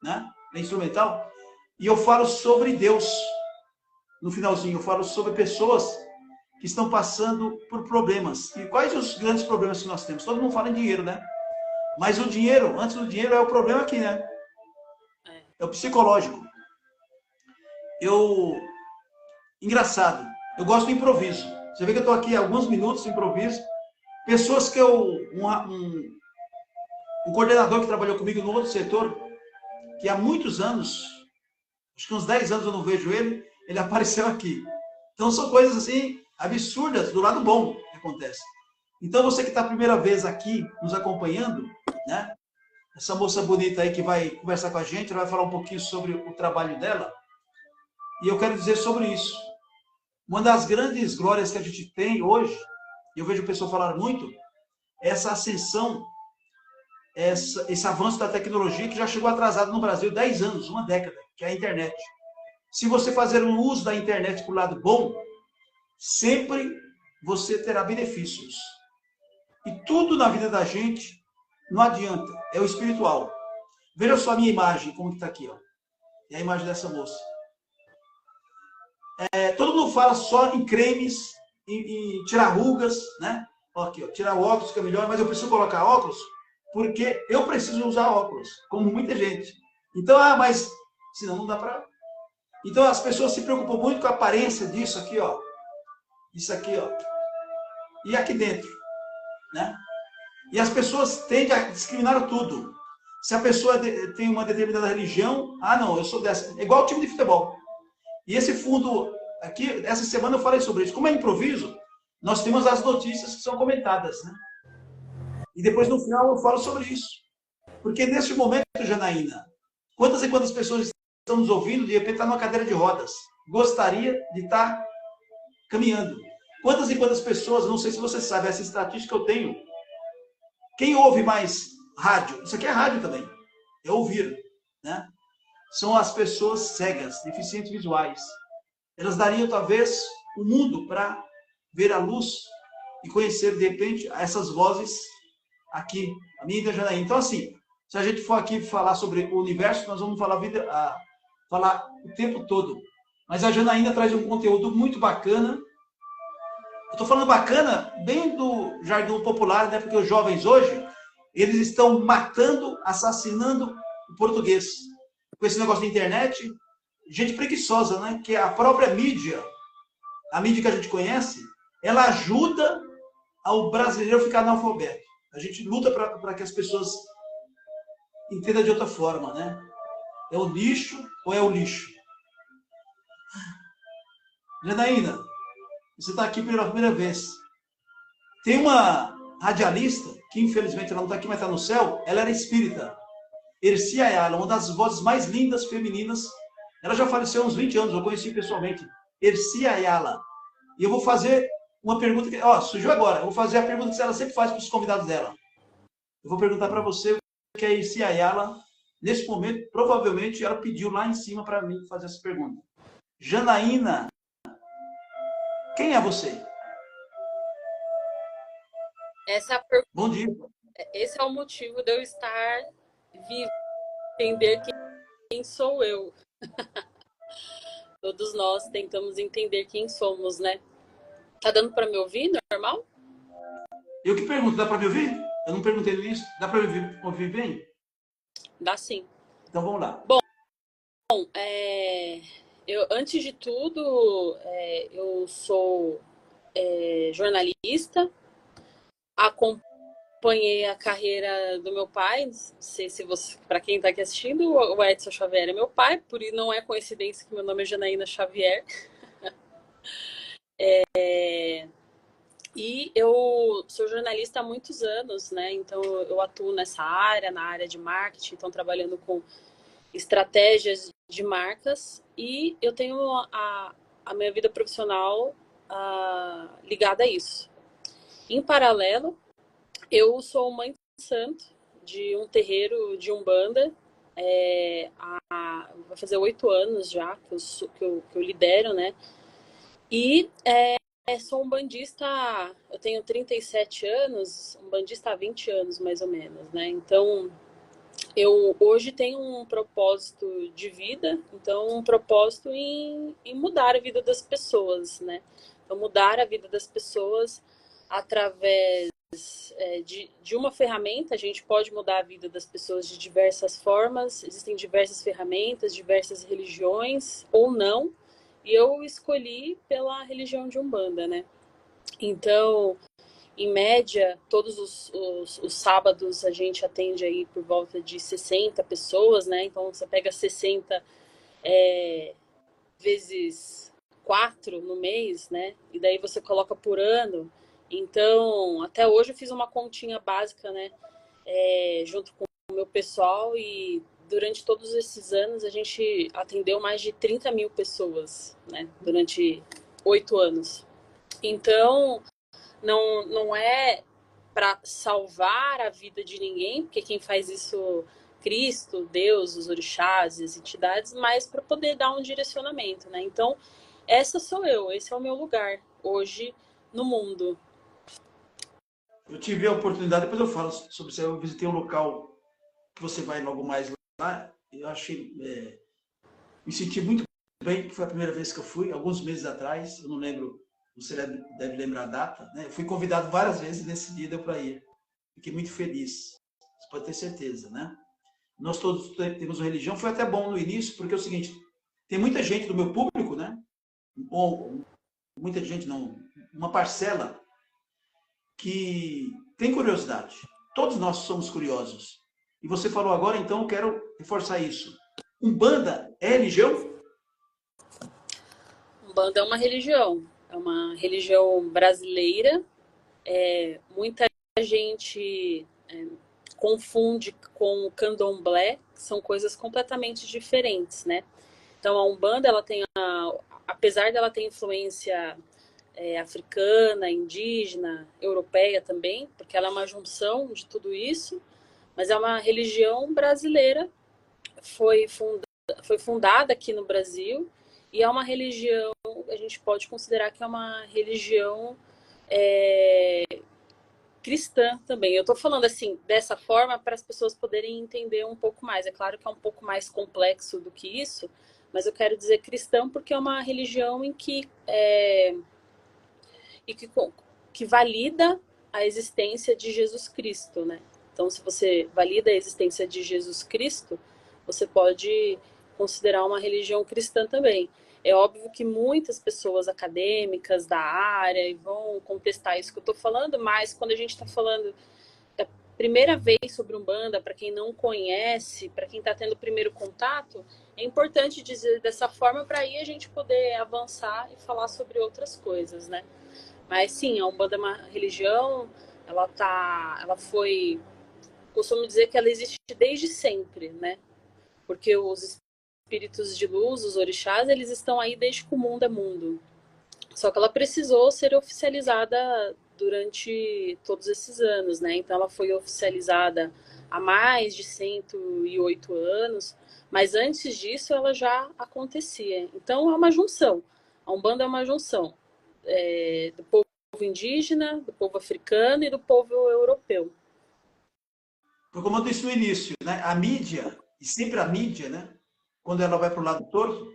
né? Na instrumental. E eu falo sobre Deus. No finalzinho, eu falo sobre pessoas que estão passando por problemas. E quais os grandes problemas que nós temos? Todo mundo fala em dinheiro, né? Mas o dinheiro, antes do dinheiro, é o problema aqui, né? É o psicológico. Engraçado, eu gosto do improviso. Você vê que eu estou aqui há alguns minutos de improviso. Pessoas que um coordenador que trabalhou comigo no outro setor, que há muitos anos, acho que uns 10 anos eu não vejo ele apareceu aqui. Então são coisas assim absurdas do lado bom que acontece. Então você que está a primeira vez aqui nos acompanhando, né? Essa moça bonita aí que vai conversar com a gente, ela vai falar um pouquinho sobre o trabalho dela. E eu quero dizer sobre isso. Uma das grandes glórias que a gente tem hoje, e eu vejo o pessoal falar muito, é essa ascensão, esse avanço da tecnologia que já chegou atrasado no Brasil 10 anos, uma década, que é a internet. Se você fazer um uso da internet para o lado bom, sempre você terá benefícios. E tudo na vida da gente não adianta, é o espiritual. Veja só a minha imagem, como que está aqui, ó. É a imagem dessa moça. Todo mundo fala só em cremes, em tirar rugas, né? Ó, aqui, ó, tirar o óculos que é melhor, mas eu preciso colocar óculos porque eu preciso usar óculos, como muita gente. Então, mas senão não dá para. Então as pessoas se preocupam muito com a aparência disso aqui, ó. Isso aqui, ó. E aqui dentro, né? E as pessoas tendem a discriminar tudo. Se a pessoa tem uma determinada religião, não, eu sou dessa. É igual o time de futebol. E esse fundo aqui, essa semana eu falei sobre isso. Como é improviso, nós temos as notícias que são comentadas, né? E depois no final eu falo sobre isso. Porque neste momento, Janaína, quantas e quantas pessoas estão nos ouvindo, de repente está numa cadeira de rodas, gostaria de estar caminhando. Quantas e quantas pessoas, não sei se você sabe, essa estatística eu tenho. Quem ouve mais rádio? Isso aqui é rádio também. É ouvir, né? São as pessoas cegas, deficientes visuais. Elas dariam talvez o mundo para ver a luz e conhecer de repente essas vozes aqui, a minha e da Janaína. Então assim, se a gente for aqui falar sobre o universo, nós vamos falar falar o tempo todo. Mas a Janaína traz um conteúdo muito bacana. Eu estou falando bacana bem do jargão popular, né? Porque os jovens hoje, eles estão matando, assassinando o português. Com esse negócio da internet, gente preguiçosa, né? Que a própria mídia, a mídia que a gente conhece, ela ajuda ao brasileiro ficar analfabeto. A gente luta para que as pessoas entendam de outra forma, né? É o lixo ou é o lixo? Janaína, você está aqui pela primeira vez. Tem uma radialista, que infelizmente ela não está aqui, mas está no céu, ela era espírita. Erci Ayala, uma das vozes mais lindas femininas. Ela já faleceu há uns 20 anos, eu conheci pessoalmente. Erci Ayala. E eu vou fazer uma pergunta que... surgiu agora. Eu vou fazer a pergunta que ela sempre faz para os convidados dela. Eu vou perguntar para você o que é Erci Ayala. Nesse momento, provavelmente, ela pediu lá em cima para mim fazer essa pergunta. Janaína, quem é você? Bom dia. Esse é o motivo de eu estar vivo, entender quem sou eu. Todos nós tentamos entender quem somos, né? Tá dando para me ouvir, normal? Eu que pergunto, dá para me ouvir? Eu não perguntei isso. Dá para me ouvir bem? Dá sim. Então vamos lá. Bom, antes de tudo, eu sou jornalista, acompanhei a carreira do meu pai. Não sei se você, para quem está aqui assistindo, o Edson Xavier é meu pai, por isso não é coincidência que meu nome é Janaína Xavier. E eu sou jornalista há muitos anos, né? Então eu atuo nessa área, na área de marketing, então trabalhando com estratégias de marcas, e eu tenho a minha vida profissional ligada a isso. Em paralelo, eu sou mãe de santo de um terreiro de Umbanda, vai fazer 8 anos já que eu lidero, né? E sou umbandista, eu tenho 37 anos, umbandista há 20 anos mais ou menos, né? Então eu hoje tenho um propósito de vida, então um propósito em mudar a vida das pessoas, né? Então, mudar a vida das pessoas através de uma ferramenta. A gente pode mudar a vida das pessoas de diversas formas, existem diversas ferramentas, diversas religiões ou não, e eu escolhi pela religião de Umbanda, né? Então, em média, todos os sábados a gente atende aí por volta de 60 pessoas, né? Então você pega 60 vezes 4 no mês, né? E daí você coloca por ano. Então, até hoje eu fiz uma continha básica, né? Junto com o meu pessoal, e durante todos esses anos a gente atendeu mais de 30 mil pessoas, né? Durante 8 anos. Então, não é para salvar a vida de ninguém, porque quem faz isso Cristo, Deus, os orixás, as entidades, mas para poder dar um direcionamento, né? Então, essa sou eu, esse é o meu lugar hoje no mundo. Eu tive a oportunidade, depois eu falo sobre isso, eu visitei um local que você vai logo mais lá, eu achei, me senti muito bem, que foi a primeira vez que eu fui, alguns meses atrás, eu não lembro, você deve lembrar a data, né? Eu fui convidado várias vezes, nesse dia deu para ir. Fiquei muito feliz, você pode ter certeza, né? Nós todos temos uma religião, foi até bom no início, porque é o seguinte, tem muita gente do meu público, né? Ou muita gente não, uma parcela que tem curiosidade. Todos nós somos curiosos. E você falou agora, então eu quero reforçar isso. Umbanda é religião? Umbanda é uma religião brasileira. Muita gente confunde com o candomblé, que são coisas completamente diferentes, né? Então a Umbanda, ela tem apesar dela ter influência africana, indígena, europeia também, porque ela é uma junção de tudo isso, mas é uma religião brasileira, foi, foi fundada aqui no Brasil, e é uma religião, a gente pode considerar que é uma religião cristã também. Eu estou falando assim, dessa forma, para as pessoas poderem entender um pouco mais. É claro que é um pouco mais complexo do que isso, mas eu quero dizer cristão porque é uma religião em que e que valida a existência de Jesus Cristo, né? Então, se você valida a existência de Jesus Cristo, você pode considerar uma religião cristã também. É óbvio que muitas pessoas acadêmicas da área vão contestar isso que eu estou falando, mas quando a gente está falando da primeira vez sobre Umbanda, para quem não conhece, para quem está tendo o primeiro contato, é importante dizer dessa forma para aí a gente poder avançar e falar sobre outras coisas, né? Mas sim, a Umbanda é uma religião, ela foi, costumo dizer que ela existe desde sempre, né? Porque os espíritos de luz, os orixás, eles estão aí desde que o mundo é mundo. Só que ela precisou ser oficializada durante todos esses anos, né? Então ela foi oficializada há mais de 108 anos, mas antes disso ela já acontecia. Então é uma junção. A Umbanda é uma junção do povo indígena, do povo africano e do povo europeu. Foi como eu disse no início, né? A mídia, e sempre a mídia, né? Quando ela vai para o lado torto,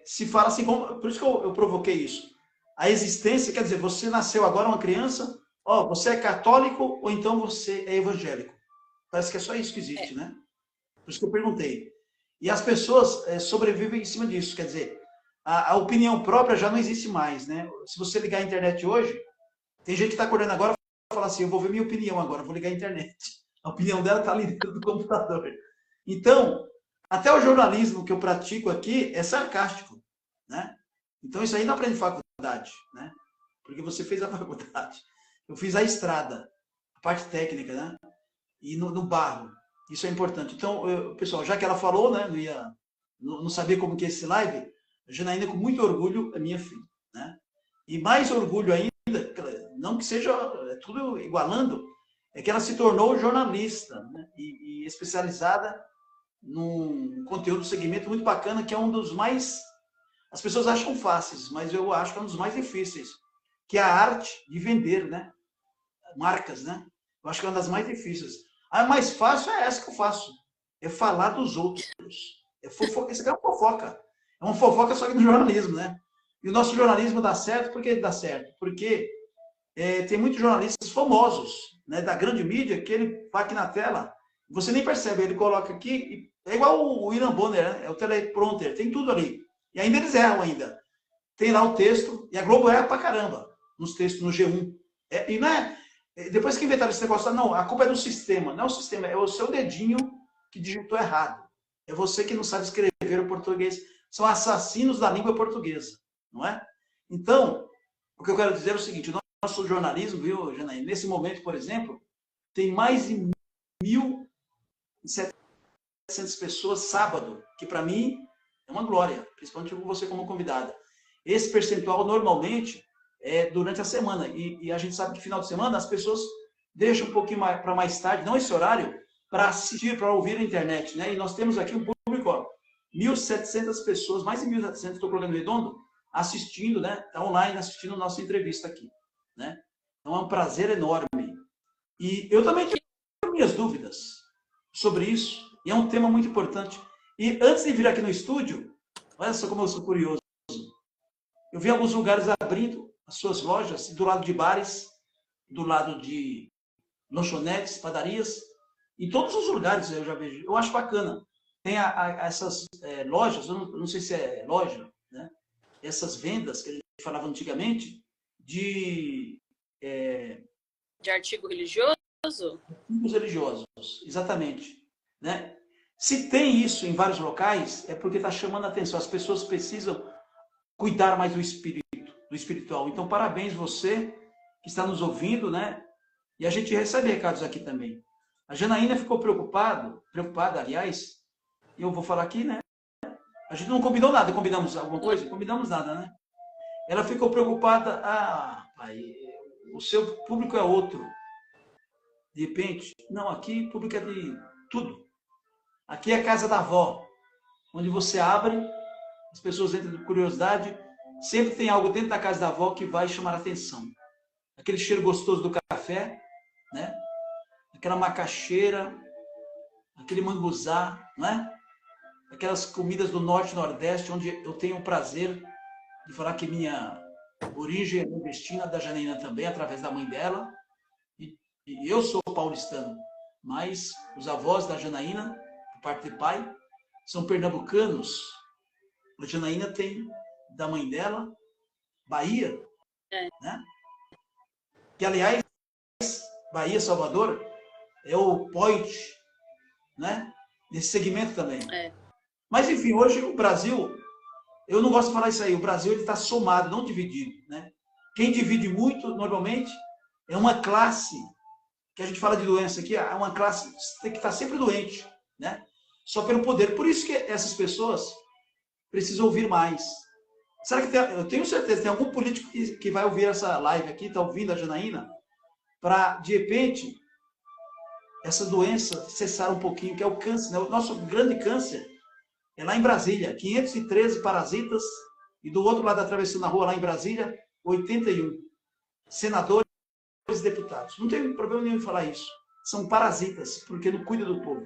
se fala assim, por isso que eu provoquei isso. A existência, quer dizer, você nasceu agora uma criança, você é católico ou então você é evangélico. Parece que é só isso que existe, né? Por isso que eu perguntei. E as pessoas sobrevivem em cima disso, quer dizer, a opinião própria já não existe mais, né? Se você ligar a internet hoje, tem gente que está acordando agora e fala assim, eu vou ver minha opinião agora, vou ligar a internet. A opinião dela está ali dentro do computador. Então, até o jornalismo que eu pratico aqui é sarcástico, né? Então, isso aí não aprende faculdade, né? Porque você fez a faculdade. Eu fiz a estrada, a parte técnica, né? E no barro. Isso é importante. Então, pessoal, já que ela falou, né? Não sabia como que é esse live, a Janaína, com muito orgulho, é minha filha, né? E mais orgulho ainda, não que seja tudo igualando, é que ela se tornou jornalista, né? E especializada num conteúdo, segmento muito bacana, que é um dos mais, as pessoas acham fáceis, mas eu acho que é um dos mais difíceis, que é a arte de vender, né? Marcas, né? Eu acho que é uma das mais difíceis. A mais fácil é essa que eu faço. É falar dos outros. Esse aqui é uma fofoca. É uma fofoca só que no jornalismo, né? E o nosso jornalismo dá certo, por que ele dá certo? Porque tem muitos jornalistas famosos, né, da grande mídia, que ele vai aqui na tela, você nem percebe, ele coloca aqui, é igual o William Bonner, né? É o teleprompter, tem tudo ali. E ainda eles erram ainda. Tem lá o texto, e a Globo erra pra caramba nos textos, no G1. E não é, depois que inventaram esse negócio, não, a culpa é do sistema. Não é o sistema, é o seu dedinho que digitou errado. É você que não sabe escrever o português. São assassinos da língua portuguesa, não é? Então, o que eu quero dizer é o seguinte, o nosso jornalismo, viu, Janaína, nesse momento, por exemplo, tem mais de 1.700 pessoas sábado, que para mim é uma glória, principalmente com você como convidada. Esse percentual, normalmente, é durante a semana. E a gente sabe que final de semana as pessoas deixam um pouquinho para mais tarde, não esse horário, para assistir, para ouvir a internet, né? E nós temos aqui um público, ó, 1.700 pessoas, mais de 1.700, estou colocando redondo, assistindo, né? Está online assistindo a nossa entrevista aqui, né? Então é um prazer enorme. E eu também tenho minhas dúvidas sobre isso, e é um tema muito importante. E antes de vir aqui no estúdio, olha só como eu sou curioso. Eu vi alguns lugares abrindo as suas lojas, do lado de bares, do lado de lanchonetes, padarias, em todos os lugares eu já vejo. Eu acho bacana. Tem essas lojas, eu não sei se é loja, né? Essas vendas que a gente falava antigamente, de artigo religioso? Artigos religiosos, exatamente. Né? Se tem isso em vários locais, é porque está chamando a atenção. As pessoas precisam cuidar mais do espírito, do espiritual. Então, parabéns você que está nos ouvindo, né? E a gente recebe recados aqui também. A Janaína ficou preocupada, aliás, e eu vou falar aqui, né? A gente não combinou nada, combinamos alguma coisa? Combinamos nada, né? Ela ficou preocupada, pai, o seu público é outro. De repente, não, aqui o público é de tudo. Aqui é a casa da avó, onde você abre, as pessoas entram de curiosidade, sempre tem algo dentro da casa da avó que vai chamar a atenção. Aquele cheiro gostoso do café, né? Aquela macaxeira, aquele manguzá, né? Aquelas comidas do norte e nordeste, onde eu tenho o prazer de falar que minha origem é nordestina, da Janaína também, através da mãe dela. E eu sou paulistano, mas os avós da Janaína, por parte de pai, são pernambucanos. A Janaína tem, da mãe dela, Bahia, né? Que, aliás, Bahia, Salvador, é o point, né? Desse segmento também. Mas, enfim, hoje o Brasil, eu não gosto de falar isso aí, o Brasil está somado, não dividido, né? Quem divide muito, normalmente, é uma classe, que a gente fala de doença aqui, é uma classe que está sempre doente, né? Só pelo poder. Por isso que essas pessoas precisam ouvir mais. Será que eu tenho certeza, tem algum político que vai ouvir essa live aqui, está ouvindo a Janaína, para, de repente, essa doença cessar um pouquinho, que é o câncer, né? O nosso grande câncer é lá em Brasília, 513 parasitas, e do outro lado, atravessando a rua lá em Brasília, 81 senadores e deputados. Não tem problema nenhum em falar isso. São parasitas, porque não cuida do povo.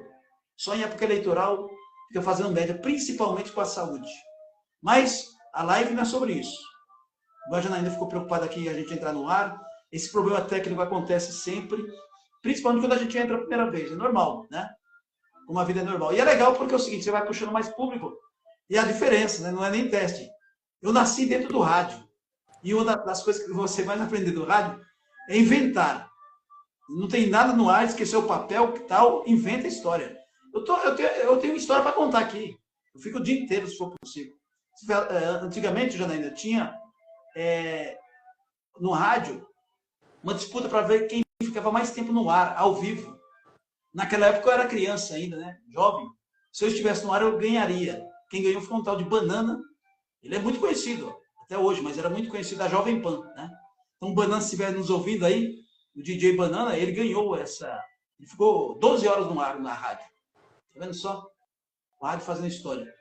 Só em época eleitoral fica fazendo média, principalmente com a saúde. Mas a live não é sobre isso. A Janaína ficou preocupada aqui a gente entrar no ar. Esse problema técnico acontece sempre, principalmente quando a gente entra a primeira vez. É normal, né? Uma vida é normal. E é legal porque é o seguinte, você vai puxando mais público. E a diferença, né? Não é nem teste. Eu nasci dentro do rádio. E uma das coisas que você vai aprender do rádio é inventar. Não tem nada no ar, esqueceu o papel, que tal, inventa história. Eu tenho história para contar aqui. Eu fico o dia inteiro, se for possível. Antigamente, Janaína, tinha no rádio uma disputa para ver quem ficava mais tempo no ar, ao vivo. Naquela época eu era criança ainda, né? Jovem. Se eu estivesse no ar, eu ganharia. Quem ganhou foi um tal de Banana. Ele é muito conhecido, até hoje, mas era muito conhecido da Jovem Pan, né? Então, o Banana, se estiver nos ouvindo aí, o DJ Banana, ele ganhou essa... Ele ficou 12 horas no ar, na rádio. Tá vendo só? O rádio fazendo história.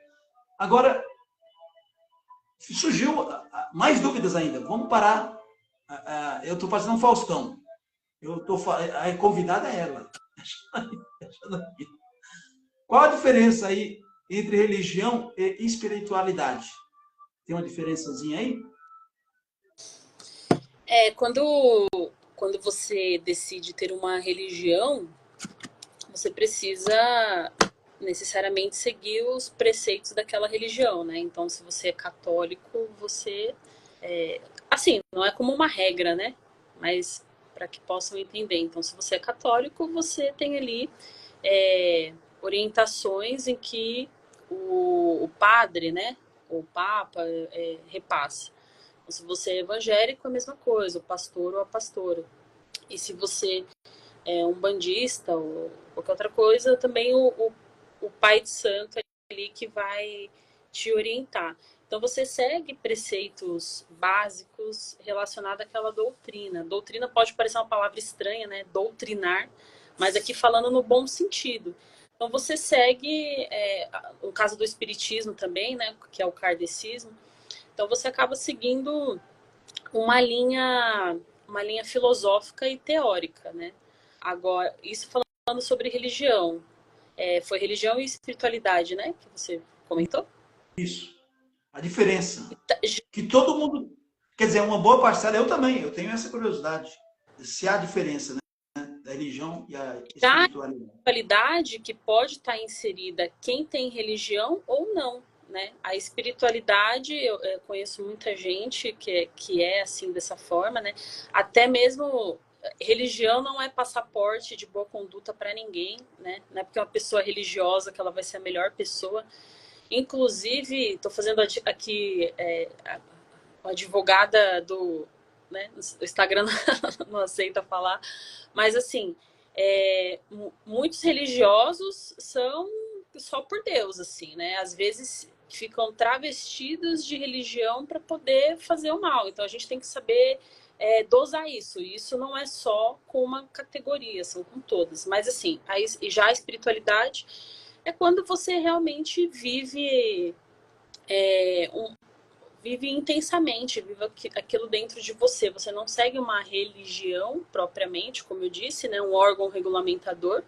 Agora, surgiu mais dúvidas ainda. Vamos parar. Eu estou fazendo um Faustão. A convidada é ela. Qual a diferença aí entre religião e espiritualidade? Tem uma diferençazinha aí? Quando você decide ter uma religião, você precisa necessariamente seguir os preceitos daquela religião, né? Então, se você é católico, você... assim, não é como uma regra, né? Mas para que possam entender. Então, se você é católico, você tem ali orientações em que o padre, né? O papa repassa. Então, se você é evangélico, é a mesma coisa, o pastor ou a pastora. E se você é um bandista ou qualquer outra coisa, também o pai de santo ali que vai te orientar. Então você segue preceitos básicos relacionados àquela doutrina. Doutrina pode parecer uma palavra estranha, né? Doutrinar, mas aqui falando no bom sentido. Então você segue, no caso do espiritismo também, né? Que é o kardecismo. Então você acaba seguindo uma linha filosófica e teórica, né? Agora, isso falando sobre religião. Foi religião e espiritualidade, né? Que você comentou? Isso. A diferença. Que todo mundo... Quer dizer, uma boa parcela, eu também, eu tenho essa curiosidade. Se há diferença, né? Da religião e a espiritualidade. A espiritualidade que pode estar inserida quem tem religião ou não. Né? A espiritualidade, eu conheço muita gente que é assim, dessa forma, né? Até mesmo religião não é passaporte de boa conduta para ninguém, né? Não é porque é uma pessoa religiosa que ela vai ser a melhor pessoa. Inclusive, estou fazendo aqui a advogada do... Né? O Instagram não aceita falar, mas assim, muitos religiosos são só por Deus, assim, né? Às vezes ficam travestidos de religião para poder fazer o mal. Então a gente tem que saber dosar isso. E isso não é só com uma categoria, são com todas. Mas assim, já a espiritualidade é quando você realmente vive vive intensamente, vive aquilo dentro de você. Você não segue uma religião propriamente, como eu disse, né, um órgão regulamentador,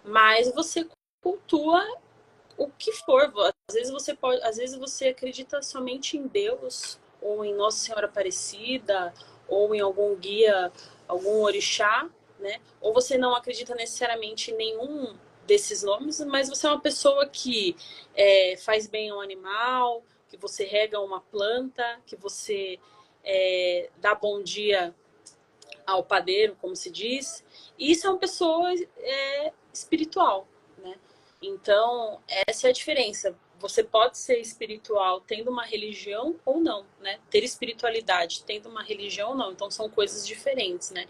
mas você cultua o que for. Às vezes você acredita somente em Deus, ou em Nossa Senhora Aparecida, ou em algum guia, algum orixá, né? Ou você não acredita necessariamente em nenhum desses nomes, mas você é uma pessoa que faz bem ao animal, que você rega uma planta, que você dá bom dia ao padeiro, como se diz. E isso é uma pessoa espiritual, né? Então, essa é a diferença. Você pode ser espiritual tendo uma religião ou não, né? Ter espiritualidade tendo uma religião ou não. Então, são coisas diferentes, né?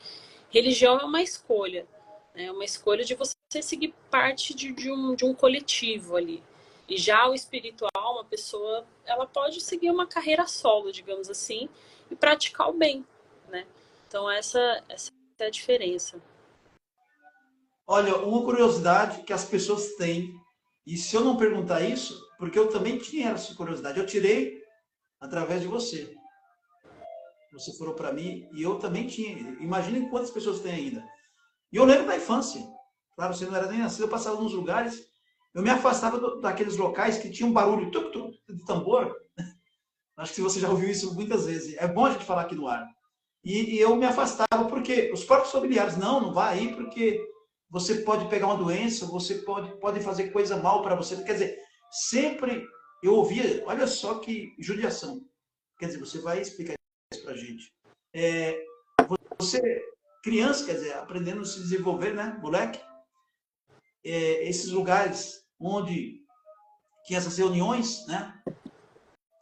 Religião é uma escolha, né? É uma escolha de você seguir parte de um coletivo ali. E já o espiritual, uma pessoa, ela pode seguir uma carreira solo, digamos assim, e praticar o bem, né? Então, essa é a diferença. Olha, uma curiosidade que as pessoas têm, e se eu não perguntar isso, porque eu também tinha essa curiosidade, eu tirei através de você. Você falou para mim, e eu também tinha. Imaginem quantas pessoas tem ainda. E eu lembro da infância. Claro, você não era nem nascido, eu passava nos lugares, eu me afastava daqueles locais que tinham um barulho de tambor. Acho que você já ouviu isso muitas vezes. É bom a gente falar aqui no ar. E eu me afastava porque os próprios familiares, não vai aí porque você pode pegar uma doença, você pode fazer coisa mal para você. Quer dizer, sempre eu ouvia, olha só que judiação. Quer dizer, você vai explicar isso para a gente. Você, criança, quer dizer, aprendendo a se desenvolver, né, moleque? Esses lugares onde tinha essas reuniões, né,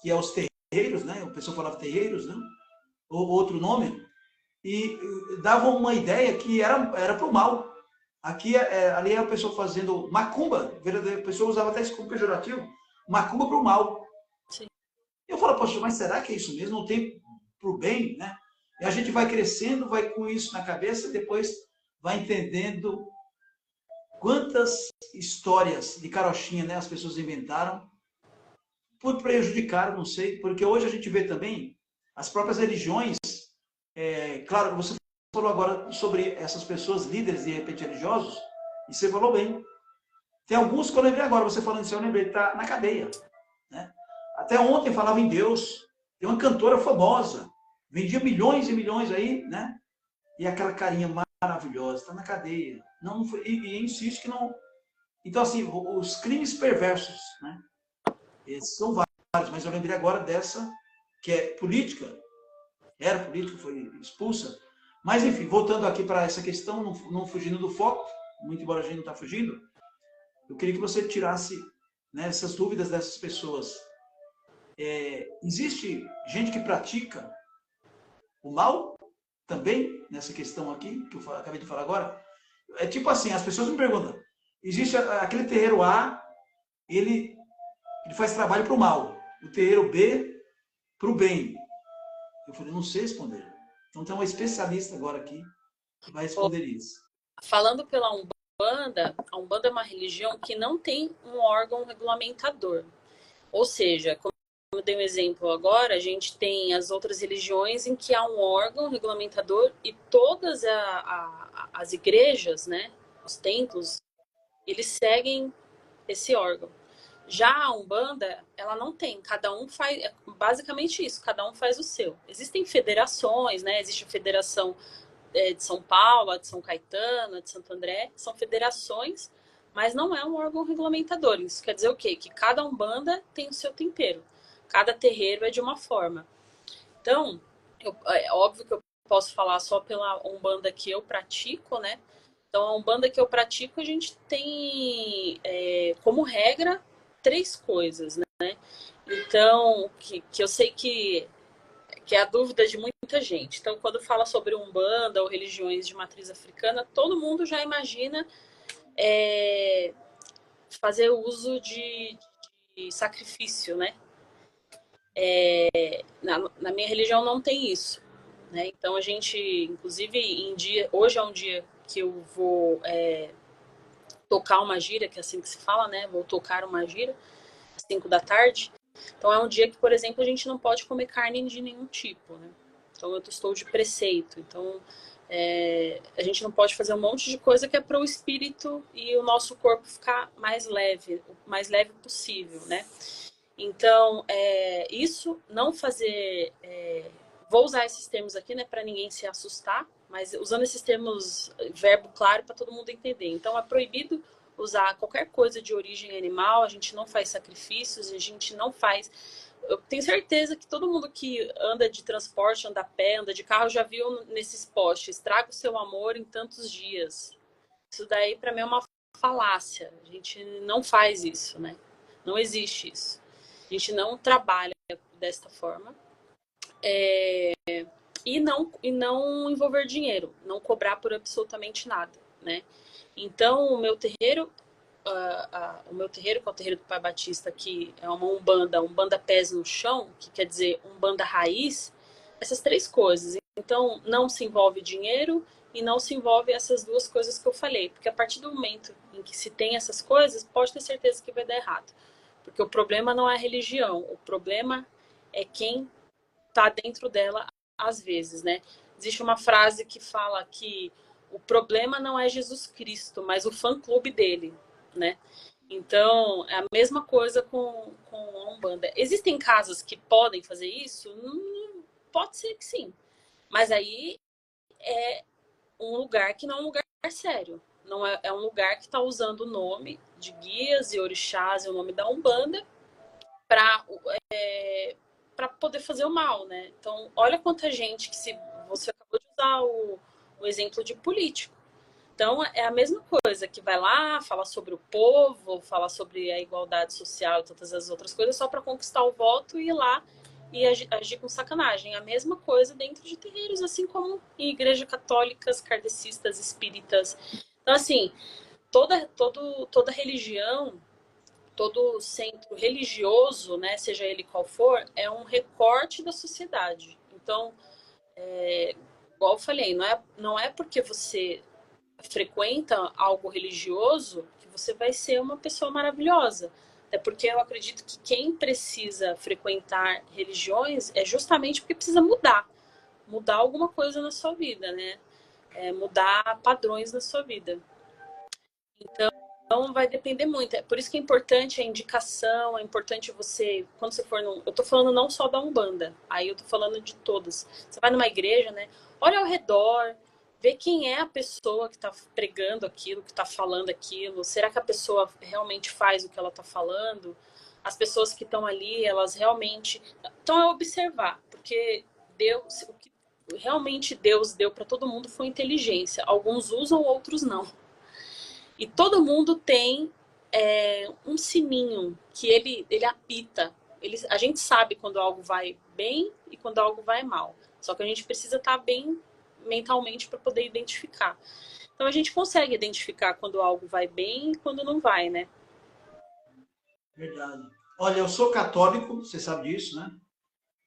que é os terreiros, né, o pessoal falava terreiros, né, ou outro nome, e davam uma ideia que era para o mal. Aqui, ali é a pessoa fazendo macumba, a pessoa usava até isso como pejorativo, macumba para o mal. Sim. Eu falo, poxa, mas será que é isso mesmo? Não tem para o bem, né? E a gente vai crescendo, vai com isso na cabeça, e depois vai entendendo quantas histórias de carochinha, né, as pessoas inventaram por prejudicar, não sei, porque hoje a gente vê também as próprias religiões, claro, você falou agora sobre essas pessoas líderes de repente religiosos, E você falou bem. Tem alguns que eu lembrei agora, você falando isso, eu lembrei, está na cadeia. Né? Até ontem falava em Deus. Tem uma cantora famosa, vendia milhões e milhões aí, né? E aquela carinha maravilhosa, está na cadeia. Não, e insiste que não. Então, assim, os crimes perversos, né? Esses são vários, mas eu lembrei agora dessa, que é política, era política, foi expulsa. Mas, enfim, voltando aqui para essa questão, não fugindo do foco, muito embora a gente não está fugindo, eu queria que você tirasse, né, essas dúvidas dessas pessoas. Existe gente que pratica o mal também, nessa questão aqui, que eu acabei de falar agora? É tipo assim, as pessoas me perguntam, existe aquele terreiro A, ele faz trabalho para o mal, o terreiro B para o bem. Eu falei, não sei responder. Então tem uma especialista agora aqui que vai responder isso. Falando pela Umbanda, a Umbanda é uma religião que não tem um órgão regulamentador. Ou seja, como eu dei um exemplo agora, a gente tem as outras religiões em que há um órgão regulamentador e todas as igrejas, né, os templos, eles seguem esse órgão. Já a Umbanda, ela não tem, cada um faz, basicamente isso, cada um faz o seu. Existem federações, né, existe a Federação de São Paulo, a de São Caetano, a de Santo André, são federações, mas não é um órgão regulamentador. Isso quer dizer o quê? Que cada Umbanda tem o seu tempero, cada terreiro é de uma forma. Então, é óbvio que eu posso falar só pela Umbanda que eu pratico, né? Então, a Umbanda que eu pratico, a gente tem como regra 3 coisas, né? Então, que eu sei que é a dúvida de muita gente. Então, quando fala sobre Umbanda ou religiões de matriz africana, todo mundo já imagina fazer uso de sacrifício, né? Na minha religião não tem isso, né? Então, a gente, inclusive, hoje é um dia que eu vou tocar uma gira, que é assim que se fala, né? Vou tocar uma gira às 5 da tarde. Então, é um dia que, por exemplo, a gente não pode comer carne de nenhum tipo, né? Então, eu estou de preceito. Então, a gente não pode fazer um monte de coisa que é para o espírito e o nosso corpo ficar mais leve, o mais leve possível, né? Então, isso, não fazer... vou usar esses termos aqui, né, para ninguém se assustar, mas usando esses termos, verbo claro, para todo mundo entender. Então, é proibido usar qualquer coisa de origem animal, a gente não faz sacrifícios, a gente não faz... Eu tenho certeza que todo mundo que anda de transporte, anda a pé, anda de carro, já viu nesses postes, traga o seu amor em tantos dias. Isso daí, para mim, é uma falácia. A gente não faz isso, né? Não existe isso. A gente não trabalha desta forma. E não envolver dinheiro, não cobrar por absolutamente nada, né? Então, o meu terreiro, que é o terreiro do Pai Batista, que é uma Umbanda pés no chão, que quer dizer Umbanda raiz, essas 3 coisas. Então, não se envolve dinheiro e não se envolve essas 2 coisas que eu falei, porque a partir do momento em que se tem essas coisas, pode ter certeza que vai dar errado. Porque o problema não é a religião, o problema é quem está dentro dela às vezes, né? Existe uma frase que fala que o problema não é Jesus Cristo, mas o fã-clube dele, né? Então, é a mesma coisa com a Umbanda. Existem casas que podem fazer isso? Pode ser que sim. Mas aí é um lugar que não é um lugar sério. Não é um lugar que está usando o nome de guias e orixás e o nome da Umbanda para poder fazer o mal, né? Então, olha quanta gente que você acabou de usar o exemplo de político. Então, é a mesma coisa, que vai lá, fala sobre o povo, fala sobre a igualdade social e todas as outras coisas, só para conquistar o voto e ir lá e agir com sacanagem. A mesma coisa dentro de terreiros, assim como em igrejas católicas, kardecistas, espíritas. Então, assim, toda religião, todo centro religioso, né, seja ele qual for, é um recorte da sociedade. Então, igual eu falei, não é porque você frequenta algo religioso que você vai ser uma pessoa maravilhosa. Até porque eu acredito que quem precisa frequentar religiões é justamente porque precisa mudar alguma coisa na sua vida, né? Mudar padrões na sua vida. Então vai depender muito. É por isso que é importante a indicação, é importante você, quando você for eu tô falando não só da Umbanda, aí eu tô falando de todas. Você vai numa igreja, né? Olha ao redor, vê quem é a pessoa que está pregando aquilo, que está falando aquilo. Será que a pessoa realmente faz o que ela está falando? As pessoas que estão ali, elas realmente... Então é observar, porque Deus, o que realmente Deus deu para todo mundo foi inteligência. Alguns usam, outros não. E todo mundo tem um sininho que ele apita. A gente sabe quando algo vai bem e quando algo vai mal. Só que a gente precisa estar bem mentalmente para poder identificar. Então a gente consegue identificar quando algo vai bem e quando não vai, né? Verdade. Olha, eu sou católico, você sabe disso, né?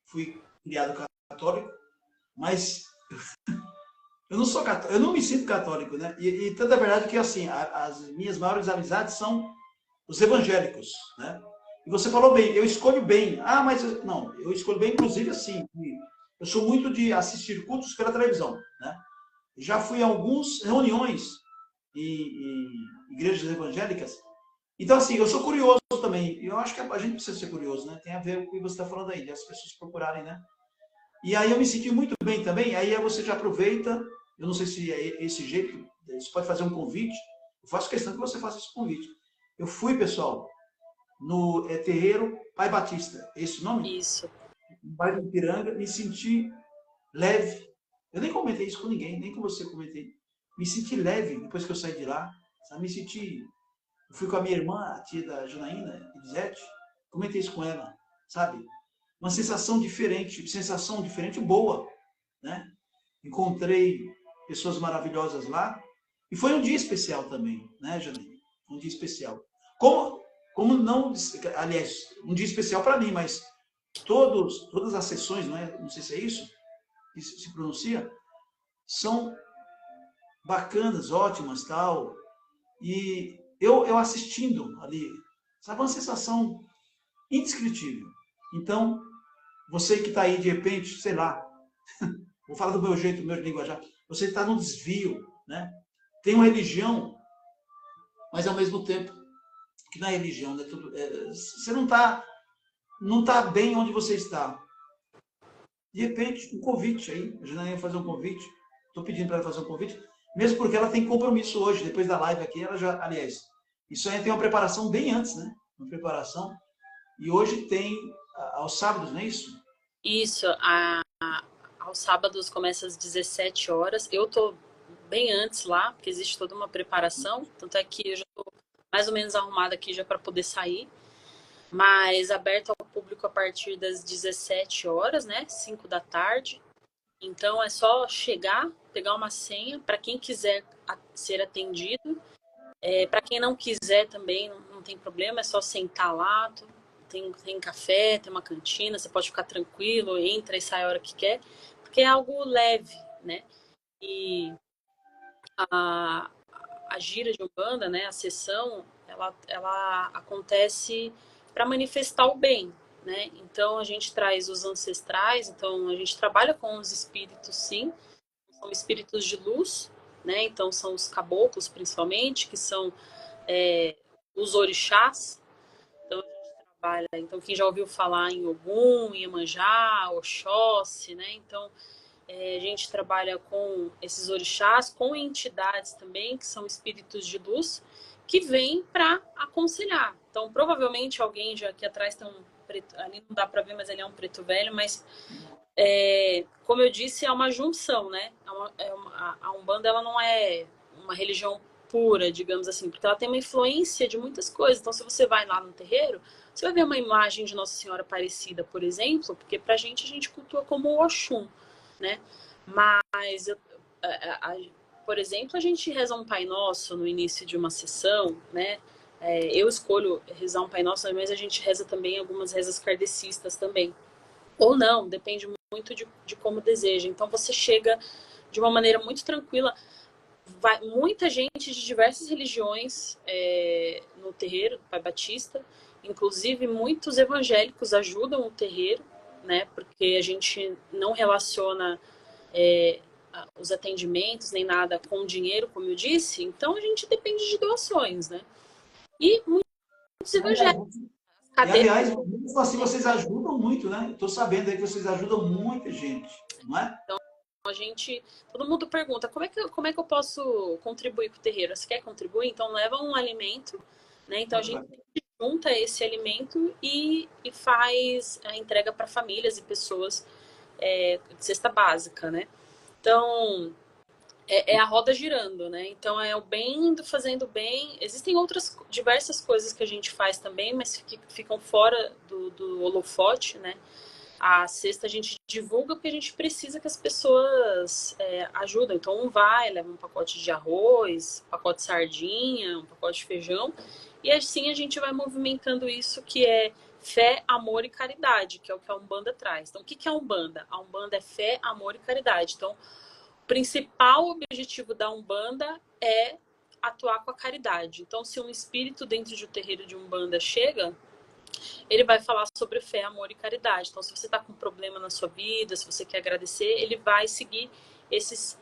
Fui criado católico, mas eu não sou católico, eu não me sinto católico, né? E tanta verdade que, assim, as minhas maiores amizades são os evangélicos, né? E você falou bem, eu escolho bem. Ah, mas não, eu escolho bem, inclusive, assim, eu sou muito de assistir cultos pela televisão, né? Já fui a algumas reuniões em igrejas evangélicas. Então, assim, eu sou curioso também. Eu acho que a gente precisa ser curioso, né? Tem a ver com o que você está falando aí, de as pessoas procurarem, né? E aí eu me senti muito bem também. Aí você já aproveita. Eu não sei se é esse jeito. Você pode fazer um convite. Eu faço questão que você faça esse convite. Eu fui, pessoal, no terreiro Pai Batista. Esse nome? Isso. No bairro do Ipiranga. Me senti leve. Eu nem comentei isso com ninguém, nem com você comentei. Me senti leve depois que eu saí de lá. Sabe? Me senti... Eu fui com a minha irmã, a tia da Janaína, Elisete. Comentei isso com ela, sabe? Uma sensação diferente boa, né? Encontrei pessoas maravilhosas lá. E foi um dia especial também, né, Janaína? Um dia especial. Como não... Aliás, um dia especial para mim, mas todas as sessões, não sei se é isso que se pronuncia, são bacanas, ótimas, tal. E eu assistindo ali, sabe, uma sensação indescritível. Então, você que está aí de repente, sei lá, vou falar do meu jeito, do meu linguajar, você está no desvio, né? Tem uma religião, mas ao mesmo tempo que não é religião, né? Você não tá bem onde você está. De repente, um convite aí, a Janaína fazer um convite, estou pedindo para ela fazer um convite, mesmo porque ela tem compromisso hoje, depois da live aqui, ela já, aliás, isso aí tem uma preparação bem antes, né? Uma preparação. E hoje tem aos sábados, não é isso? Isso. Aos sábados começa às 17 horas. Eu tô bem antes lá, porque existe toda uma preparação. Tanto é que eu já tô mais ou menos arrumada aqui já para poder sair. Mas aberto ao público a partir das 17 horas, né? 5 da tarde. Então é só chegar, pegar uma senha para quem quiser ser atendido. Para quem não quiser também, não tem problema, é só sentar lá. Tem café, tem uma cantina, você pode ficar tranquilo, entra e sai a hora que quer, porque é algo leve, né? E a, a gira de Umbanda, né, a sessão, ela acontece para manifestar o bem, né? Então a gente traz os ancestrais, então a gente trabalha com os espíritos, sim, são espíritos de luz, né? Então são os caboclos principalmente, que são os orixás. Então a gente trabalha, então quem já ouviu falar em Ogum, Iemanjá, Oxóssi, né? Então a gente trabalha com esses orixás, com entidades também, que são espíritos de luz, que vêm para aconselhar. Então, provavelmente alguém já aqui atrás tem um preto, ali não dá para ver, mas ele é um preto velho, mas como eu disse, é uma junção, né? A Umbanda ela não é uma religião pura, digamos assim, porque ela tem uma influência de muitas coisas. Então, se você vai lá no terreiro, você vai ver uma imagem de Nossa Senhora Aparecida, por exemplo, porque pra gente a gente cultua como o Oxum, né? Mas, por exemplo, a gente reza um Pai Nosso no início de uma sessão, né? Eu escolho rezar um Pai Nosso, mas a gente reza também algumas rezas kardecistas também. Ou não, depende muito de como deseja. Então você chega de uma maneira muito tranquila. Muita gente de diversas religiões no terreiro do Pai Batista, inclusive muitos evangélicos ajudam o terreiro, né? Porque a gente não relaciona os atendimentos, nem nada com dinheiro, como eu disse, então a gente depende de doações, né? E muitos evangélicos. E, aliás, mesmo assim, vocês ajudam muito, né? Estou sabendo aí que vocês ajudam muita gente, não é? Então, todo mundo pergunta, como é que eu posso contribuir com o terreiro? Você quer contribuir? Então, leva um alimento, né? Então, a gente junta esse alimento e faz a entrega para famílias e pessoas de cesta básica, né? Então, é a roda girando, né? Então, é o bem do fazendo bem. Existem outras diversas coisas que a gente faz também, mas que ficam fora do holofote, né? A cesta a gente divulga porque a gente precisa que as pessoas ajudem. Então, leva um pacote de arroz, um pacote de sardinha, um pacote de feijão. E assim a gente vai movimentando isso que é fé, amor e caridade, que é o que a Umbanda traz. Então, o que é a Umbanda? A Umbanda é fé, amor e caridade. Então, o principal objetivo da Umbanda é atuar com a caridade. Então, se um espírito dentro de um terreiro de Umbanda chega, ele vai falar sobre fé, amor e caridade. Então, se você está com um problema na sua vida, se você quer agradecer, ele vai seguir esses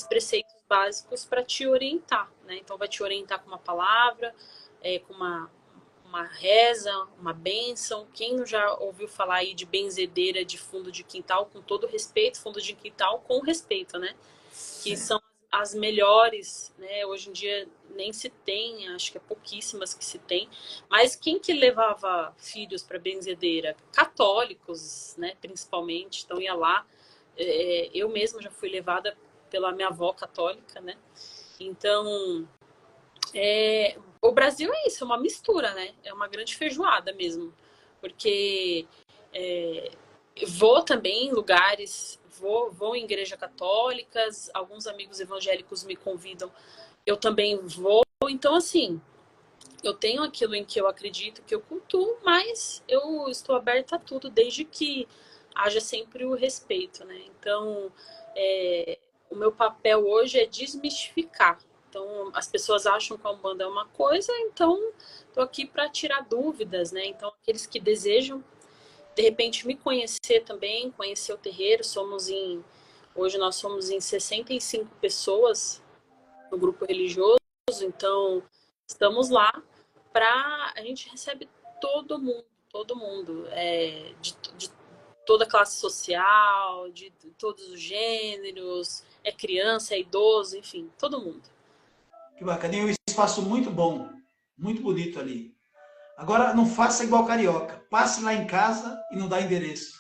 preceitos básicos para te orientar, né? Então, vai te orientar com uma palavra, com uma reza, uma bênção. Quem já ouviu falar aí de benzedeira de fundo de quintal, com todo respeito, fundo de quintal com respeito, né? Que são as melhores, né? Hoje em dia nem se tem, acho que é pouquíssimas que se tem. Mas quem que levava filhos para benzedeira? Católicos, né? Principalmente. Então ia lá. Eu mesma já fui levada pela minha avó católica, né? Então, o Brasil é isso, é uma mistura, né? É uma grande feijoada mesmo. Porque vou também em lugares, vou em igrejas católicas, alguns amigos evangélicos me convidam, eu também vou. Então, assim, eu tenho aquilo em que eu acredito, que eu cultuo, mas eu estou aberta a tudo, desde que haja sempre o respeito, né? Então, o meu papel hoje é desmistificar. Então, as pessoas acham que a Umbanda é uma coisa, então estou aqui para tirar dúvidas, né? Então, aqueles que desejam, de repente, me conhecer também, conhecer o terreiro, hoje nós somos em 65 pessoas no grupo religioso, então estamos lá a gente recebe todo mundo, de toda classe social, de todos os gêneros, é criança, é idoso, enfim, todo mundo. Que bacana, e um espaço muito bom, muito bonito ali. Agora, não faça igual carioca, passe lá em casa e não dá endereço.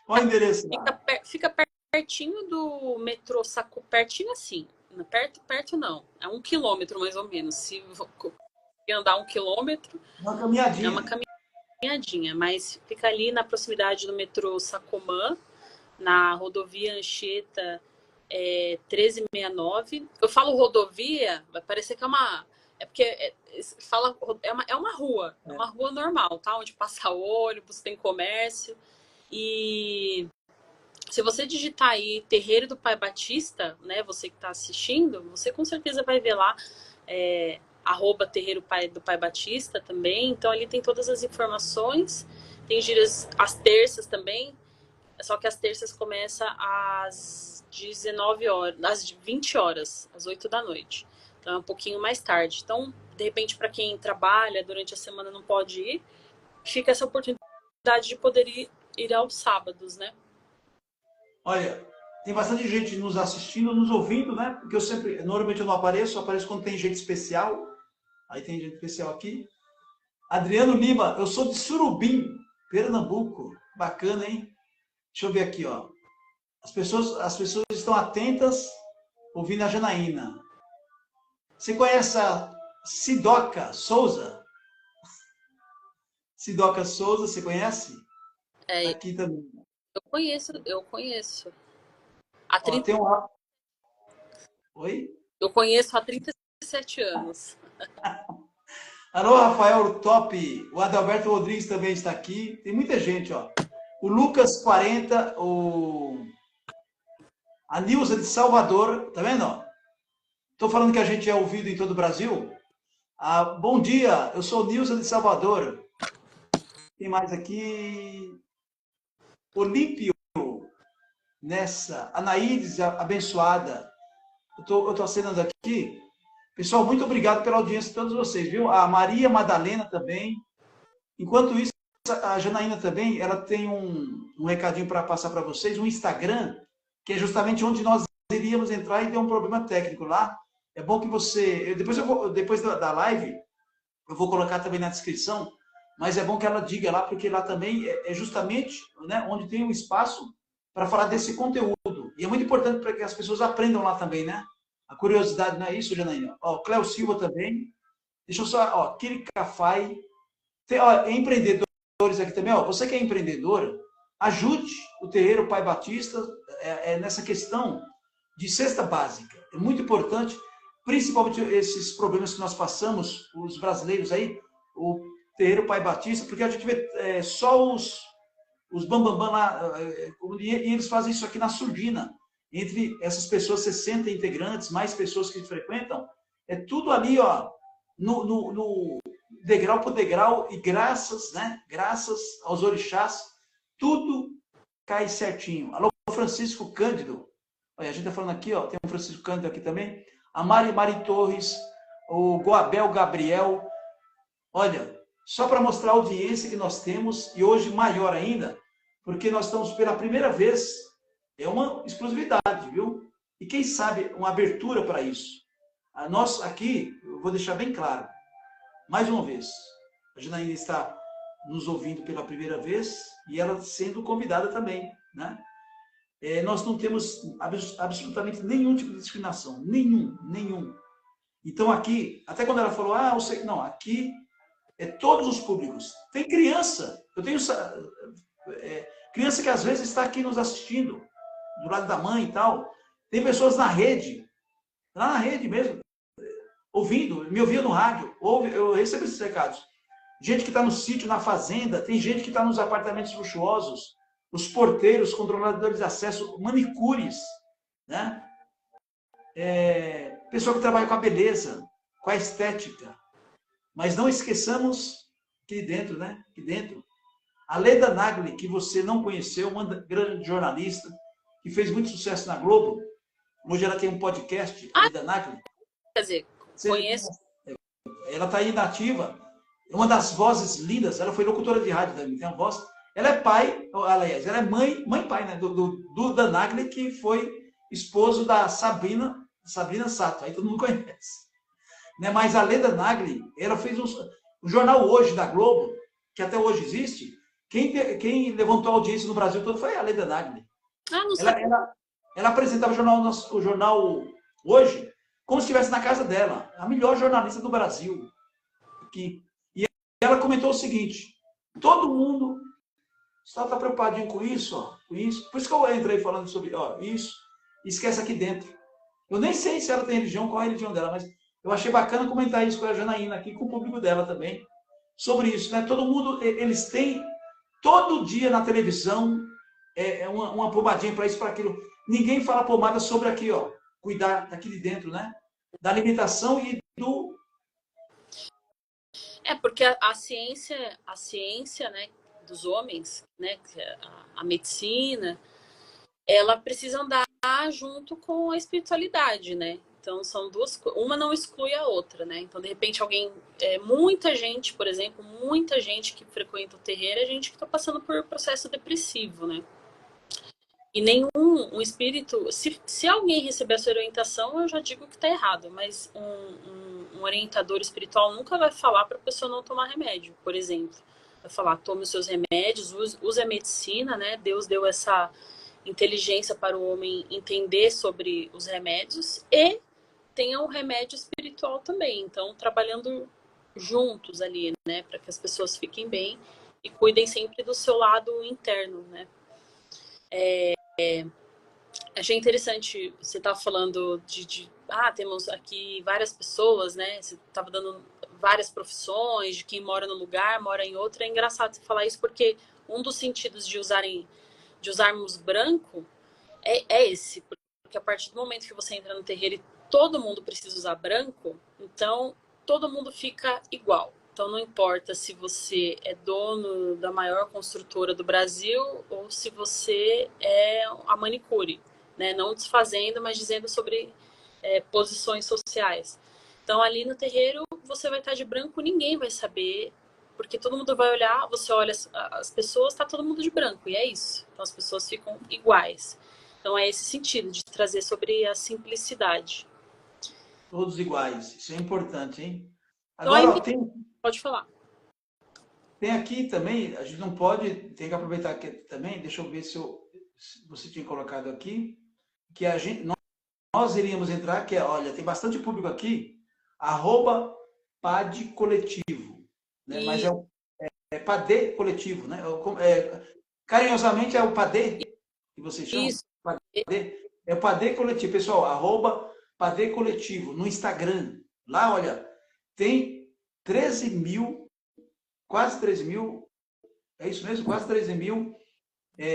Qual é o endereço lá? Fica pertinho do metrô Saco, pertinho assim, perto não, é 1 quilômetro mais ou menos, se andar 1 quilômetro, Uma caminhadinha. É uma caminhadinha, mas fica ali na proximidade do metrô Sacomã, na rodovia Anchieta 1369. Eu falo rodovia, vai parecer que é uma... É porque é uma rua, é uma rua normal, tá? Onde passa ônibus, tem comércio. E se você digitar aí Terreiro do Pai Batista, né? Você que está assistindo, você com certeza vai ver lá @Terreiro do Pai Batista também. Então ali tem todas as informações. Tem gírias às terças também. Só que as terças começa às 19 horas, às 20 horas, às 8 da noite. Então é um pouquinho mais tarde. Então, de repente, para quem trabalha durante a semana não pode ir, fica essa oportunidade de poder ir aos sábados, né? Olha, tem bastante gente nos assistindo, nos ouvindo, né? Porque normalmente eu não apareço, eu apareço quando tem gente especial. Aí tem gente especial aqui. Adriano Lima, eu sou de Surubim, Pernambuco. Bacana, hein? Deixa eu ver aqui, ó. As pessoas estão atentas ouvindo a Janaína. Você conhece a Sidoca Souza? Sidoca Souza, você conhece? Aqui também. Eu conheço. Ó, tem Oi? Eu conheço há 37 anos. Alô, Rafael Top. O Adalberto Rodrigues também está aqui. Tem muita gente, ó. O Lucas 40, a Nilza de Salvador, tá vendo? Estou falando que a gente é ouvido em todo o Brasil. Bom dia, eu sou Nilza de Salvador. Tem mais aqui. Olímpio. nessa. Anaídes, abençoada. Eu tô assinando aqui. Pessoal, muito obrigado pela audiência de todos vocês, viu? A Maria Madalena também. Enquanto isso, a Janaína também, ela tem um recadinho para passar para vocês, um Instagram, que é justamente onde nós iríamos entrar e deu um problema técnico lá. É bom que você... Depois da live, eu vou colocar também na descrição, mas é bom que ela diga lá, porque lá também é justamente, né, onde tem um espaço para falar desse conteúdo. E é muito importante para que as pessoas aprendam lá também, né? A curiosidade, não é isso, Janaína? Ó, Cléo Silva também. Deixa eu só, ó, Kiri Cafai. Tem, ó, empreendedores aqui também, ó. Você que é empreendedora, ajude o Terreiro Pai Batista nessa questão de cesta básica. É muito importante, principalmente esses problemas que nós passamos, os brasileiros aí, o Terreiro Pai Batista, porque a gente vê só os bambambam lá, e eles fazem isso aqui na surdina. Entre essas pessoas, 60 integrantes, mais pessoas que frequentam, é tudo ali, ó, no degrau por degrau, e graças, né, graças aos orixás, tudo cai certinho. Alô, Francisco Cândido. Olha, a gente está falando aqui, ó, tem um Francisco Cândido aqui também. A Mari Torres, o Goabel Gabriel. Olha, só para mostrar a audiência que nós temos, e hoje maior ainda, porque nós estamos pela primeira vez, é uma exclusividade, viu? E quem sabe uma abertura para isso. Nós aqui, eu vou deixar bem claro, mais uma vez, a Janaína está nos ouvindo pela primeira vez e ela sendo convidada também, né? Nós não temos absolutamente nenhum tipo de discriminação, nenhum. Então aqui, até quando ela falou, não, aqui é todos os públicos. Tem criança, eu tenho criança que às vezes está aqui nos assistindo, do lado da mãe e tal. Tem pessoas na rede, lá na rede mesmo, ouvindo, me ouvia no rádio, eu recebo esses recados. Gente que está no sítio, na fazenda, tem gente que está nos apartamentos luxuosos, os porteiros, controladores de acesso, manicures, né? Pessoa que trabalha com a beleza, com a estética. Mas não esqueçamos que dentro, né? Que dentro, a Leda Nagli, que você não conheceu, uma grande jornalista, que fez muito sucesso na Globo. Hoje ela tem um podcast, a Leda Nagli. Quer dizer, conheço. Ela está aí nativa. É uma das vozes lindas. Ela foi locutora de rádio também, tem uma voz. Ela é pai, aliás, ela é mãe e pai, né? Do Danagli, que foi esposo da Sabrina Sato. Aí todo mundo conhece. Né? Mas a Leda Nagli, ela fez um jornal Hoje da Globo, que até hoje existe. Quem levantou a audiência no Brasil todo foi a Leda Nagli. Não sei. Ela apresentava o jornal Hoje como se estivesse na casa dela. A melhor jornalista do Brasil. Aqui. E ela comentou o seguinte: todo mundo está preocupadinho com isso, ó, com isso. Por isso que eu entrei falando sobre isso. Esquece aqui dentro. Eu nem sei se ela tem religião, qual é a religião dela, mas eu achei bacana comentar isso com a Janaína aqui, com o público dela também, sobre isso, né? Todo mundo, eles têm, todo dia na televisão, uma pomadinha para isso, para aquilo. Ninguém fala pomada sobre aqui, ó, cuidar daqui de dentro, né? Da alimentação e do... Porque a ciência, né, dos homens, né, a medicina, ela precisa andar junto com a espiritualidade, né? Então são duas, uma não exclui a outra, né? Então de repente muita gente, por exemplo, muita gente que frequenta o terreiro é gente que está passando por processo depressivo, né? E nenhum espírito, se alguém receber essa orientação, eu já digo que está errado, mas um orientador espiritual nunca vai falar para a pessoa não tomar remédio, por exemplo. Vai falar, tome os seus remédios, use a medicina, né? Deus deu essa inteligência para o homem entender sobre os remédios e tenha um remédio espiritual também. Então, trabalhando juntos ali, né? Para que as pessoas fiquem bem e cuidem sempre do seu lado interno, né? Achei interessante, você estar falando temos aqui várias pessoas, né? Você estava dando várias profissões, de quem mora num lugar, mora em outro. É engraçado você falar isso, porque um dos sentidos de usarmos branco é esse. Porque a partir do momento que você entra no terreiro e todo mundo precisa usar branco, então todo mundo fica igual. Então não importa se você é dono da maior construtora do Brasil ou se você é a manicure, né? Não desfazendo, mas dizendo sobre posições sociais. Então ali no terreiro você vai estar de branco, ninguém vai saber, porque todo mundo vai olhar, você olha as pessoas, está todo mundo de branco, e é isso. Então as pessoas ficam iguais. Então é esse sentido de trazer sobre a simplicidade. Todos iguais. Isso é importante, hein? Então aí Agora, ó, pode falar. tem aqui também, a gente não pode, tem que aproveitar aqui também, deixa eu ver se você tinha colocado aqui, que nós iríamos entrar, que é, olha, tem bastante público aqui, @PAD coletivo, né? Mas E PAD coletivo, né? Carinhosamente é o PAD que vocês chamam? isso. PAD. É o PAD coletivo, pessoal, @PAD coletivo no Instagram. Lá, olha, tem 13 mil, quase 13 mil, é isso mesmo? Quase 13 mil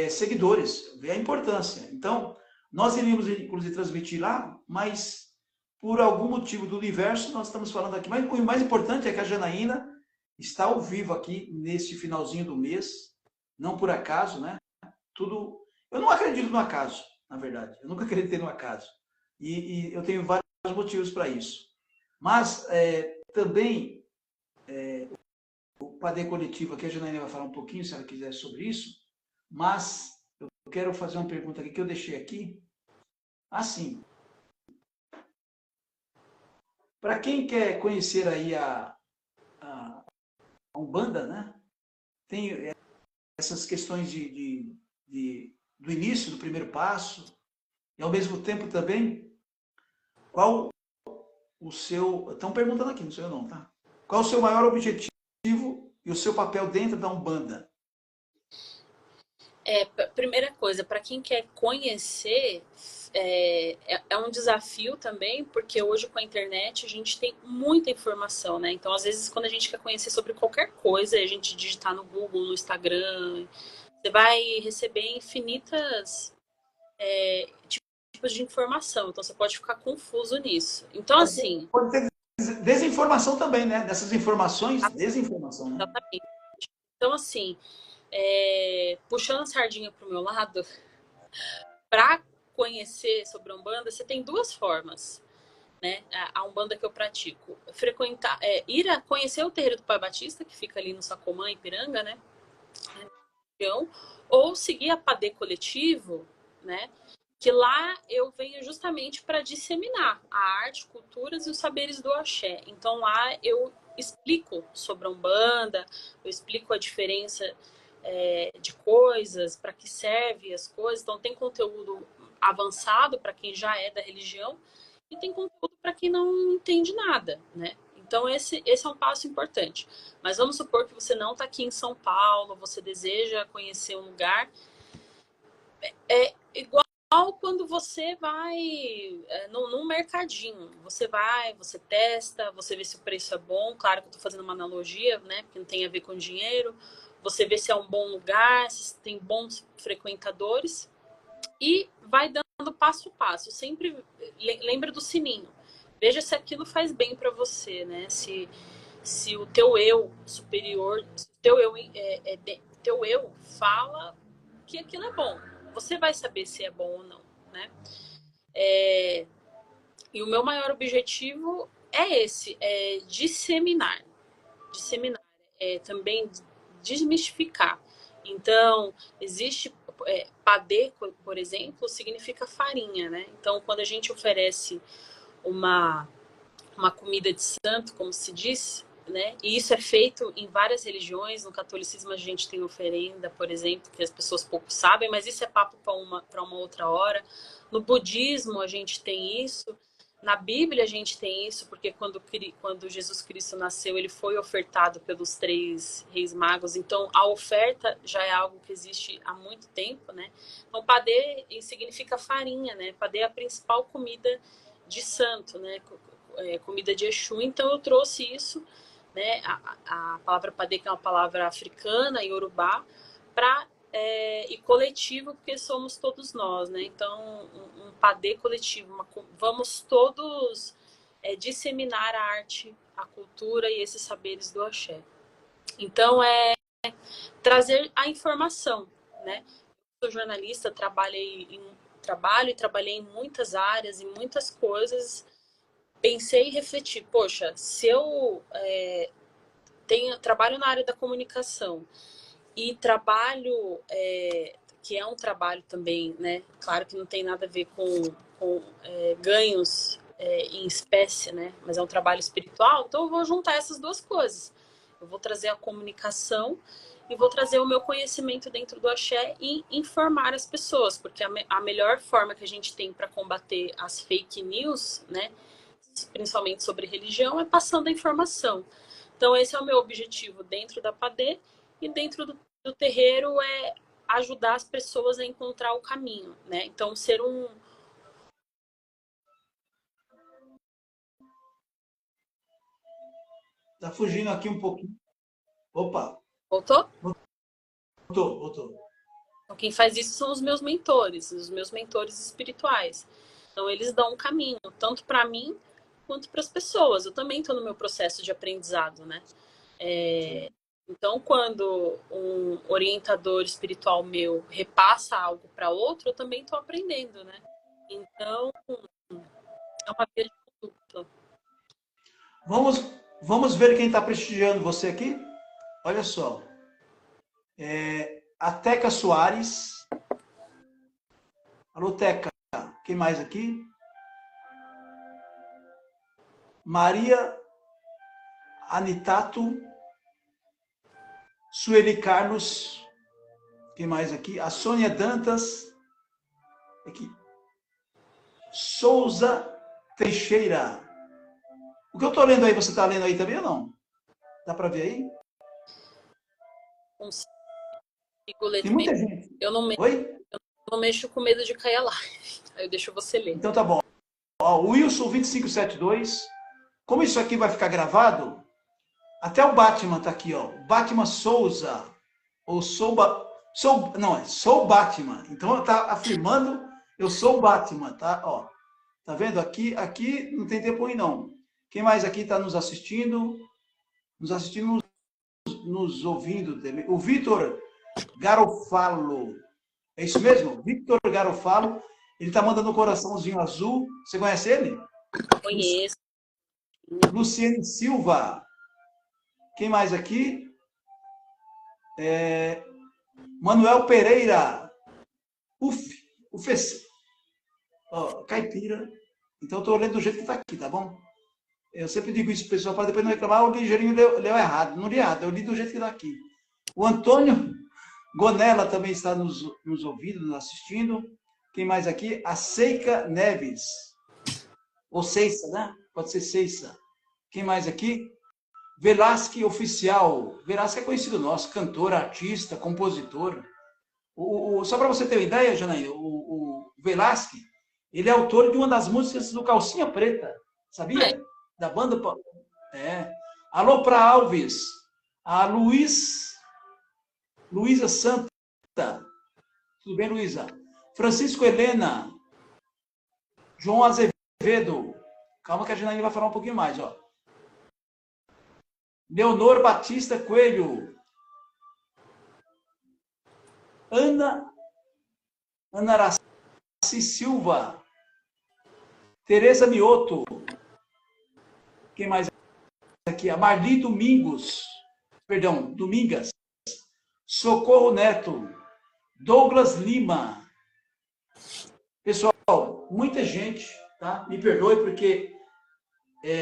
seguidores. Vê a importância. Então, nós iríamos, inclusive, transmitir lá, mas por algum motivo do universo, nós estamos falando aqui. Mas o mais importante é que a Janaína está ao vivo aqui nesse finalzinho do mês, não por acaso, né? Tudo. Eu não acredito no acaso, na verdade. Eu nunca acreditei no acaso. E eu tenho vários motivos para isso. Mas também o Padê Coletivo, aqui a Janaína vai falar um pouquinho, se ela quiser, sobre isso. Mas eu quero fazer uma pergunta aqui que eu deixei aqui. Assim, para quem quer conhecer aí a Umbanda, né? Tem essas questões do início, do primeiro passo, e ao mesmo tempo também, qual o seu... Estão perguntando aqui, não sei eu não, tá? Qual o seu maior objetivo e o seu papel dentro da Umbanda? Primeira coisa, para quem quer conhecer, é um desafio também, porque hoje com a internet a gente tem muita informação, né? Então, às vezes, quando a gente quer conhecer sobre qualquer coisa, a gente digitar no Google, no Instagram, você vai receber infinitas tipos de informação. Então, você pode ficar confuso nisso. Então, assim, Pode ter desinformação também, né? Dessas informações, desinformação, né? exatamente. Então, assim, puxando a sardinha para o meu lado, para conhecer sobre a Umbanda, você tem duas formas, né? A Umbanda que eu pratico. Frequentar, ir a conhecer o terreiro do Pai Batista, que fica ali no Sacomã, Ipiranga, né? Ou seguir a Padê Coletivo, né? Que lá eu venho justamente para disseminar a arte, culturas e os saberes do axé. Então lá eu explico sobre a Umbanda, eu explico a diferença de coisas, para que serve as coisas. Então tem conteúdo avançado para quem já é da religião e tem conteúdo para quem não entende nada, né? Então esse é um passo importante. Mas vamos supor que você não está aqui em São Paulo, você deseja conhecer um lugar, é igual quando você vai num mercadinho. Você vai, você testa, você vê se o preço é bom. Claro que eu estou fazendo uma analogia, né? Porque não tem a ver com dinheiro. Você vê se é um bom lugar, se tem bons frequentadores. E vai dando passo a passo. Sempre lembra do sininho. Veja se aquilo faz bem para você, né? Se o teu eu superior, se o teu eu fala que aquilo é bom, você vai saber se é bom ou não, né? E o meu maior objetivo é esse, disseminar, também desmistificar. Então, existe padê, por exemplo, significa farinha, né? Então, quando a gente oferece uma comida de santo, como se diz, né? E isso é feito em várias religiões. No catolicismo a gente tem oferenda, por exemplo, que as pessoas pouco sabem, mas isso é papo para uma outra hora. No budismo a gente tem isso. Na Bíblia a gente tem isso, porque quando Jesus Cristo nasceu, ele foi ofertado pelos 3 reis magos. Então, a oferta já é algo que existe há muito tempo, né? Então, padê significa farinha, né? Padê é a principal comida de santo, né? Comida de Exu. Então, eu trouxe isso, né? A palavra padê, que é uma palavra africana, iorubá, para e coletivo, porque somos todos nós, né? Então, um padê coletivo, vamos todos disseminar a a cultura e esses saberes do axé. Então, é trazer a informação, né? Eu sou jornalista, trabalho e trabalhei em muitas áreas, em muitas coisas. Pensei e refleti, poxa, se eu trabalho na área da comunicação e trabalho, que é um trabalho também, né? Claro que não tem nada a ver com ganhos em espécie, né? Mas é um trabalho espiritual, então eu vou juntar essas duas coisas. Eu vou trazer a comunicação e vou trazer o meu conhecimento dentro do axé e informar as pessoas, porque a melhor forma que a gente tem para combater as fake news, né? Principalmente sobre religião, é passando a informação. Então, esse é o meu objetivo dentro da Padê, e dentro do terreiro é ajudar as pessoas a encontrar o caminho, né? Então, ser um... Tá fugindo aqui um pouquinho. Opa, Voltou? voltou. Então, quem faz isso são os meus mentores espirituais. Então, eles dão um caminho, tanto para mim, quanto para as pessoas. Eu também estou no meu processo de aprendizado, né? Então, quando um orientador espiritual meu repassa algo para outro, eu também estou aprendendo, né? Então, é uma via de conduta. Vamos ver quem está prestigiando você aqui? Olha só. A Teca Soares. Alô, Teca. Quem mais aqui? Maria Anitato. Sueli Carlos. Quem mais aqui? A Sônia Dantas. Aqui. Souza Teixeira. O que eu estou lendo aí, você está lendo aí também ou não? Dá para ver aí? Tem muita gente. Oi? Eu não mexo com medo de cair a live. Aí eu deixo você ler. Então tá bom. Ó, Wilson 2572. Como isso aqui vai ficar gravado, até o Batman tá aqui, ó. Batman Souza. Ou sou Batman. Então tá afirmando, eu sou o Batman, tá? Ó. Tá vendo? Aqui não tem tempo ruim, não. Quem mais aqui está nos assistindo? Nos ouvindo também. O Vitor Garofalo. É isso mesmo? Vitor Garofalo. Ele está mandando um coraçãozinho azul. Você conhece ele? Conheço. Luciene Silva. Quem mais aqui? Manuel Pereira. Ufes. Caipira. Então eu estou lendo do jeito que está aqui, tá bom? Eu sempre digo isso para o pessoal, para depois não reclamar, o ligeirinho leu errado. Não li errado, eu li do jeito que está aqui. O Antônio Gonella também está nos ouvindo, nos assistindo. Quem mais aqui? A Seica Neves. Ou Ceissa, né? Pode ser Ceissa. Quem mais aqui? Velasque Oficial. Velasque é conhecido nosso, cantor, artista, compositor. Só para você ter uma ideia, Janaína, o Velasque, ele é autor de uma das músicas do Calcinha Preta. Sabia? Da banda... Alô para Alves. A Luísa Santa. Tudo bem, Luísa? Francisco Helena. João Azevedo. Calma que a Janaína vai falar um pouquinho mais, ó. Leonor Batista Coelho. Ana Araci Silva. Tereza Mioto. Quem mais aqui? A Marli Domingas. Socorro Neto. Douglas Lima. Pessoal, muita gente, tá? Me perdoe porque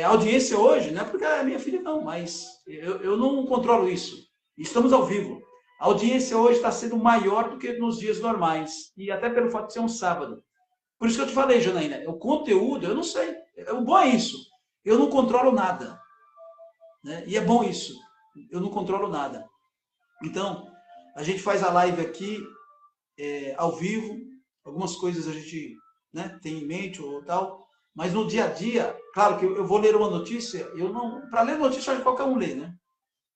a audiência hoje, não é porque é minha filha não, mas eu não controlo isso. Estamos ao vivo. A audiência hoje está sendo maior do que nos dias normais. E até pelo fato de ser um sábado. Por isso que eu te falei, Janaína, o conteúdo, eu não sei. O bom é isso. Eu não controlo nada. Né? E é bom isso. Eu não controlo nada. Então, a gente faz a live aqui ao vivo. Algumas coisas a gente tem em mente ou tal. Mas no dia a dia, claro que eu vou ler uma notícia, para ler notícia, acho que qualquer um lê, né?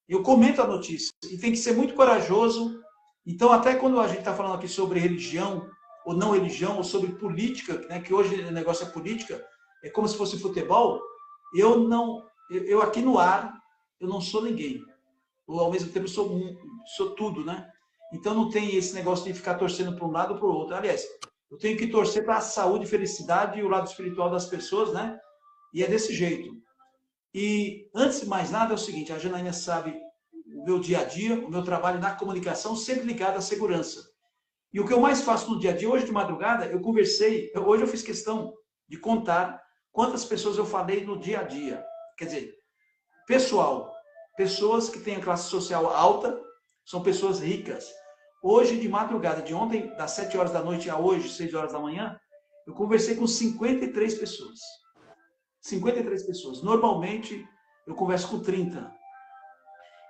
Eu comento a notícia e tem que ser muito corajoso. Então, até quando a gente está falando aqui sobre religião ou não religião, ou sobre política, né, que hoje o negócio é política, é como se fosse futebol, eu eu aqui no ar, eu não sou ninguém. Ou ao mesmo tempo sou tudo, né? Então não tem esse negócio de ficar torcendo para um lado ou para o outro. Aliás, eu tenho que torcer para a saúde, felicidade e o lado espiritual das pessoas, né? E é desse jeito. E antes de mais nada é o seguinte, a Janaína sabe o meu dia a dia, o meu trabalho na comunicação, sempre ligado à segurança. E o que eu mais faço no dia a dia, hoje de madrugada, hoje eu fiz questão de contar quantas pessoas eu falei no dia a dia. Quer dizer, pessoas que têm a classe social alta, são pessoas ricas. Hoje de madrugada, de ontem, das 7 horas da noite a hoje, 6 horas da manhã, eu conversei com 53 pessoas. 53 pessoas. Normalmente, eu converso com 30.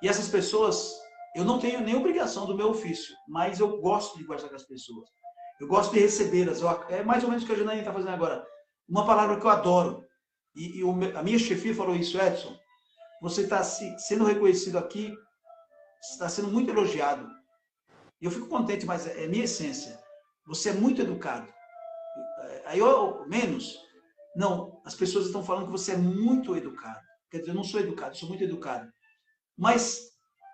E essas pessoas, eu não tenho nem obrigação do meu ofício, mas eu gosto de conversar com as pessoas. Eu gosto de recebê-las. É mais ou menos o que a Janaína está fazendo agora. Uma palavra que eu adoro. A minha chefia falou isso, Edson. Você está sendo reconhecido aqui, está sendo muito elogiado. E eu fico contente, mas é minha essência. Você é muito educado. Aí menos. Não, as pessoas estão falando que você é muito educado. Quer dizer, eu não sou educado, sou muito educado. Mas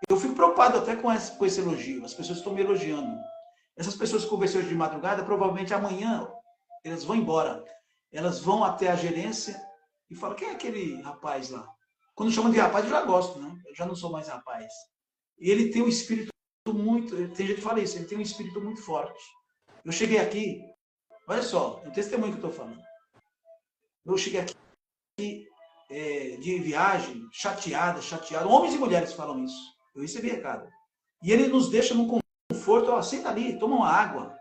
eu fico preocupado até com esse elogio. As pessoas estão me elogiando. Essas pessoas que conversei hoje de madrugada, provavelmente amanhã elas vão embora. Elas vão até a gerência e falam, quem é aquele rapaz lá? Quando chamam de rapaz, eu já gosto, né? Eu já não sou mais rapaz. E ele tem um espírito muito... Tem gente que fala isso, ele tem um espírito muito forte. Eu cheguei aqui, olha só, é um testemunho que eu estou falando. Eu cheguei aqui de viagem, chateado. Homens e mulheres falam isso. Eu recebi recado. E ele nos deixa num conforto, ó, senta ali, toma uma água.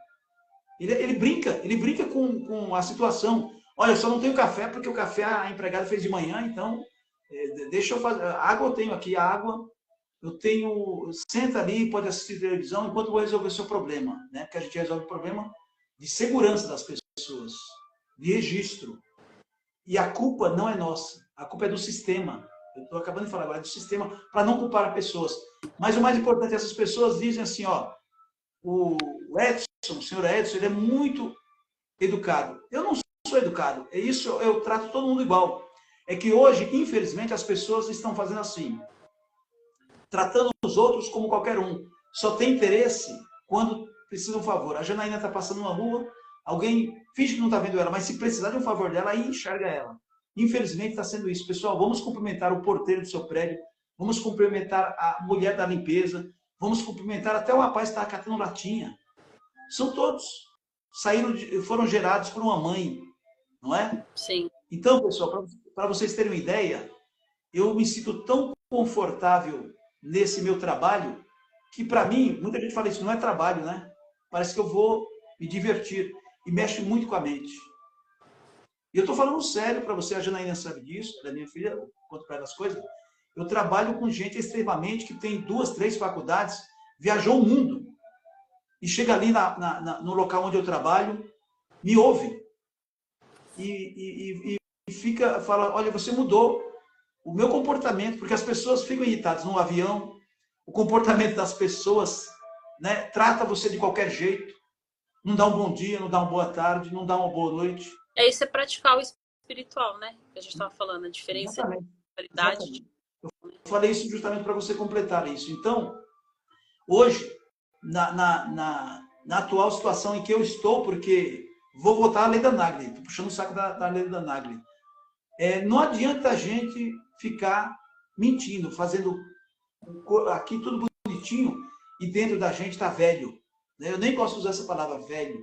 Ele brinca com a situação. Olha, eu só não tenho café porque o café a empregada fez de manhã, então deixa eu fazer. Água eu tenho aqui, água. Eu tenho. Senta ali, pode assistir televisão enquanto eu vou resolver o seu problema, né? Porque a gente resolve o problema de segurança das pessoas, de registro. E a culpa não é nossa, a culpa é do sistema. Eu estou acabando de falar agora, é do sistema, para não culpar pessoas. Mas o mais importante, essas pessoas dizem assim, ó, o Edson, o senhor Edson, ele é muito educado. Eu não sou educado, é isso, eu trato todo mundo igual. É que hoje, infelizmente, as pessoas estão fazendo assim, tratando os outros como qualquer um. Só tem interesse quando precisa de um favor. A Janaína está passando uma rua, alguém finge que não está vendo ela, mas se precisar de um favor dela, aí enxerga ela. Infelizmente está sendo isso. Pessoal, vamos cumprimentar o porteiro do seu prédio, vamos cumprimentar a mulher da limpeza, vamos cumprimentar até o rapaz que está catando latinha. São todos. Foram gerados por uma mãe, não é? Sim. Então, pessoal, para vocês terem uma ideia, eu me sinto tão confortável nesse meu trabalho que, para mim, muita gente fala isso, não é trabalho, né? Parece que eu vou me divertir. E mexe muito com a mente. E eu estou falando sério para você, a Janaína sabe disso, ela é minha filha, eu conto para ela as coisas. Eu trabalho com gente extremamente que tem 2, 3 faculdades, viajou o mundo. E chega ali no local onde eu trabalho, me ouve. E fala, olha, você mudou o meu comportamento, porque as pessoas ficam irritadas no avião, o comportamento das pessoas, né, trata você de qualquer jeito. Não dá um bom dia, não dá uma boa tarde, não dá uma boa noite. Isso é praticar o espiritual, né? Que a gente estava falando, a diferença de qualidade. Eu falei isso justamente para você completar isso. Então, hoje, na atual situação em que eu estou, porque vou votar a lei da Nagli, estou puxando o saco da lei da Nagli. Não adianta a gente ficar mentindo, fazendo aqui tudo bonitinho e dentro da gente está velho. Eu nem gosto de usar essa palavra, velho.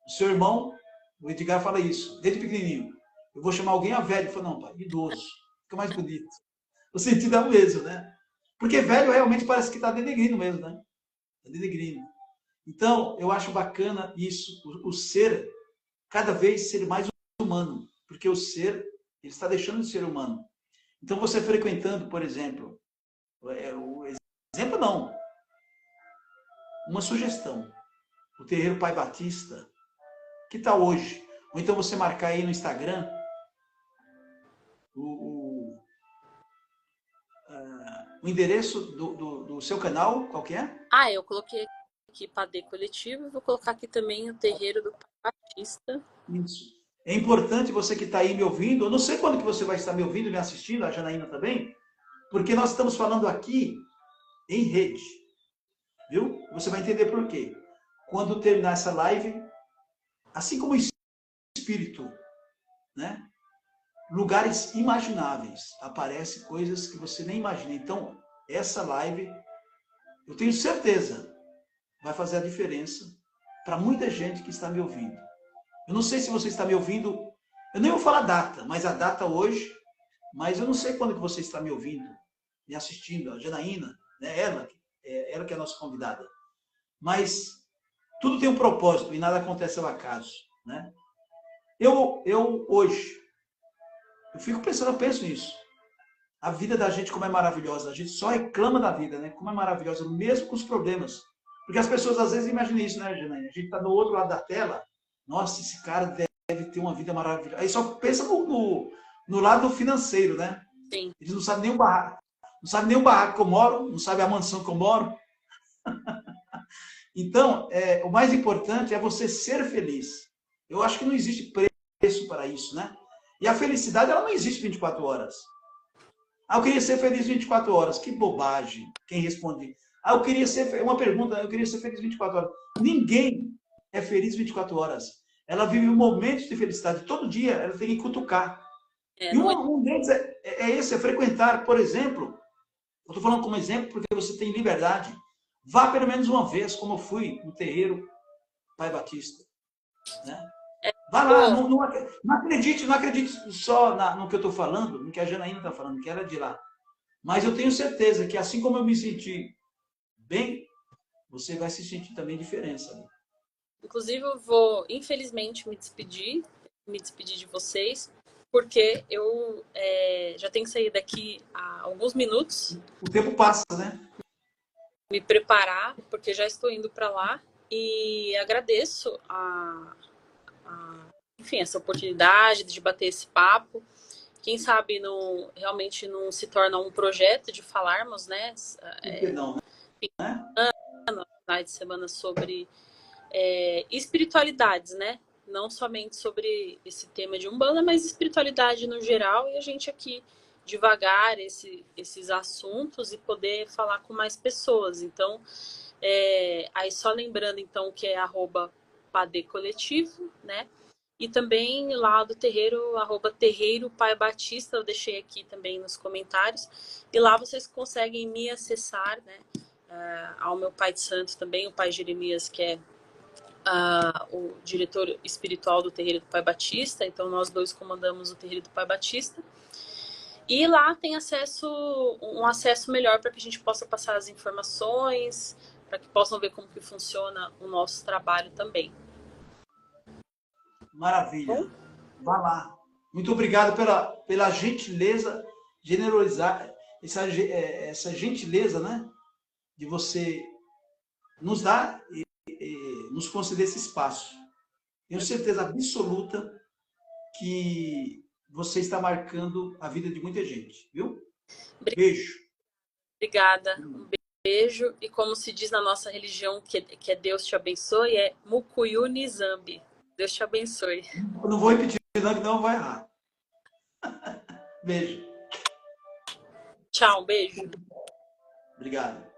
O seu irmão, o Edgar, fala isso, desde pequenininho. Eu vou chamar alguém a velho. Eu falo, não, pai, idoso. Fica mais bonito. O sentido é o mesmo, né? Porque velho realmente parece que está denegrindo mesmo, né? Está denegrindo. Então, eu acho bacana isso, o ser, cada vez ser mais humano. Porque o ser, ele está deixando de ser humano. Então, você frequentando, por exemplo, exemplo não, uma sugestão. O Terreiro Pai Batista, que tal hoje? Ou então você marcar aí no Instagram o endereço do seu canal, qual que é? Eu coloquei aqui Padê Coletivo, vou colocar aqui também o Terreiro do Pai Batista. Isso. É importante você que está aí me ouvindo, eu não sei quando que você vai estar me ouvindo, me assistindo, a Janaína também, porque nós estamos falando aqui em rede, viu? Você vai entender por quê. Quando terminar essa live, assim como o espírito, né? Lugares imagináveis, aparecem coisas que você nem imagina. Então, essa live, eu tenho certeza, vai fazer a diferença para muita gente que está me ouvindo. Eu não sei se você está me ouvindo, eu nem vou falar data, mas a data hoje, mas eu não sei quando que você está me ouvindo, me assistindo, a Janaína, né? Ela que é a nossa convidada. Mas tudo tem um propósito e nada acontece ao acaso, né? Eu hoje, eu fico pensando, eu penso nisso. A vida da gente como é maravilhosa. A gente só reclama da vida, né? Como é maravilhosa, mesmo com os problemas. Porque as pessoas às vezes imaginam isso, né, Janaína? A gente está do outro lado da tela. Nossa, esse cara deve ter uma vida maravilhosa. Aí só pensa no lado financeiro, né? Sim. Eles não sabem nem o barraco. Não sabem nem o barraco que eu moro, não sabem a mansão que eu moro. Então, o mais importante é você ser feliz. Eu acho que não existe preço para isso, né? E a felicidade, ela não existe 24 horas. Ah, eu queria ser feliz 24 horas. Que bobagem. Quem responde? Ah, eu queria ser... Uma pergunta, eu queria ser feliz 24 horas. Ninguém é feliz 24 horas. Ela vive um momento de felicidade. Todo dia ela tem que cutucar. E um deles é esse, é frequentar, por exemplo, eu estou falando como exemplo porque você tem liberdade. Vá pelo menos uma vez, como eu fui no terreiro Pai Batista. Né? Vá lá, não acredite só no que eu estou falando, no que a Janaína está falando, que ela é de lá. Mas eu tenho certeza que assim como eu me senti bem, você vai se sentir também diferença. Né? Inclusive, eu vou, infelizmente, me despedir de vocês, porque eu já tenho que sair daqui a alguns minutos. O tempo passa, né? Me preparar, porque já estou indo para lá. E agradeço enfim, essa oportunidade de bater esse papo. Quem sabe realmente não se torna um projeto de falarmos, né? Não, né? De semana sobre espiritualidades, né? Não somente sobre esse tema de Umbanda, mas espiritualidade no geral, e a gente aqui devagar esses assuntos e poder falar com mais pessoas. Então, aí só lembrando então que é @padecoletivo, né? E também lá do terreiro, @terreiro Pai Batista, eu deixei aqui também nos comentários. E lá vocês conseguem me acessar, né? Ao meu pai de santo também, o pai Jeremias, que é o diretor espiritual do terreiro do Pai Batista. Então nós dois comandamos o terreiro do Pai Batista. E lá tem um acesso melhor para que a gente possa passar as informações, para que possam ver como que funciona o nosso trabalho também. Maravilha. Vá lá. Muito obrigado pela gentileza, generosidade, essa gentileza, né? De você nos dar e nos conceder esse espaço. Tenho certeza absoluta que você está marcando a vida de muita gente, viu? Beijo. Obrigada. Um beijo. E como se diz na nossa religião, que é Deus te abençoe, é Mukuyu Nizambi. Deus te abençoe. Eu não vou repetir, não, que não vai errar. Beijo. Tchau, beijo. Obrigado.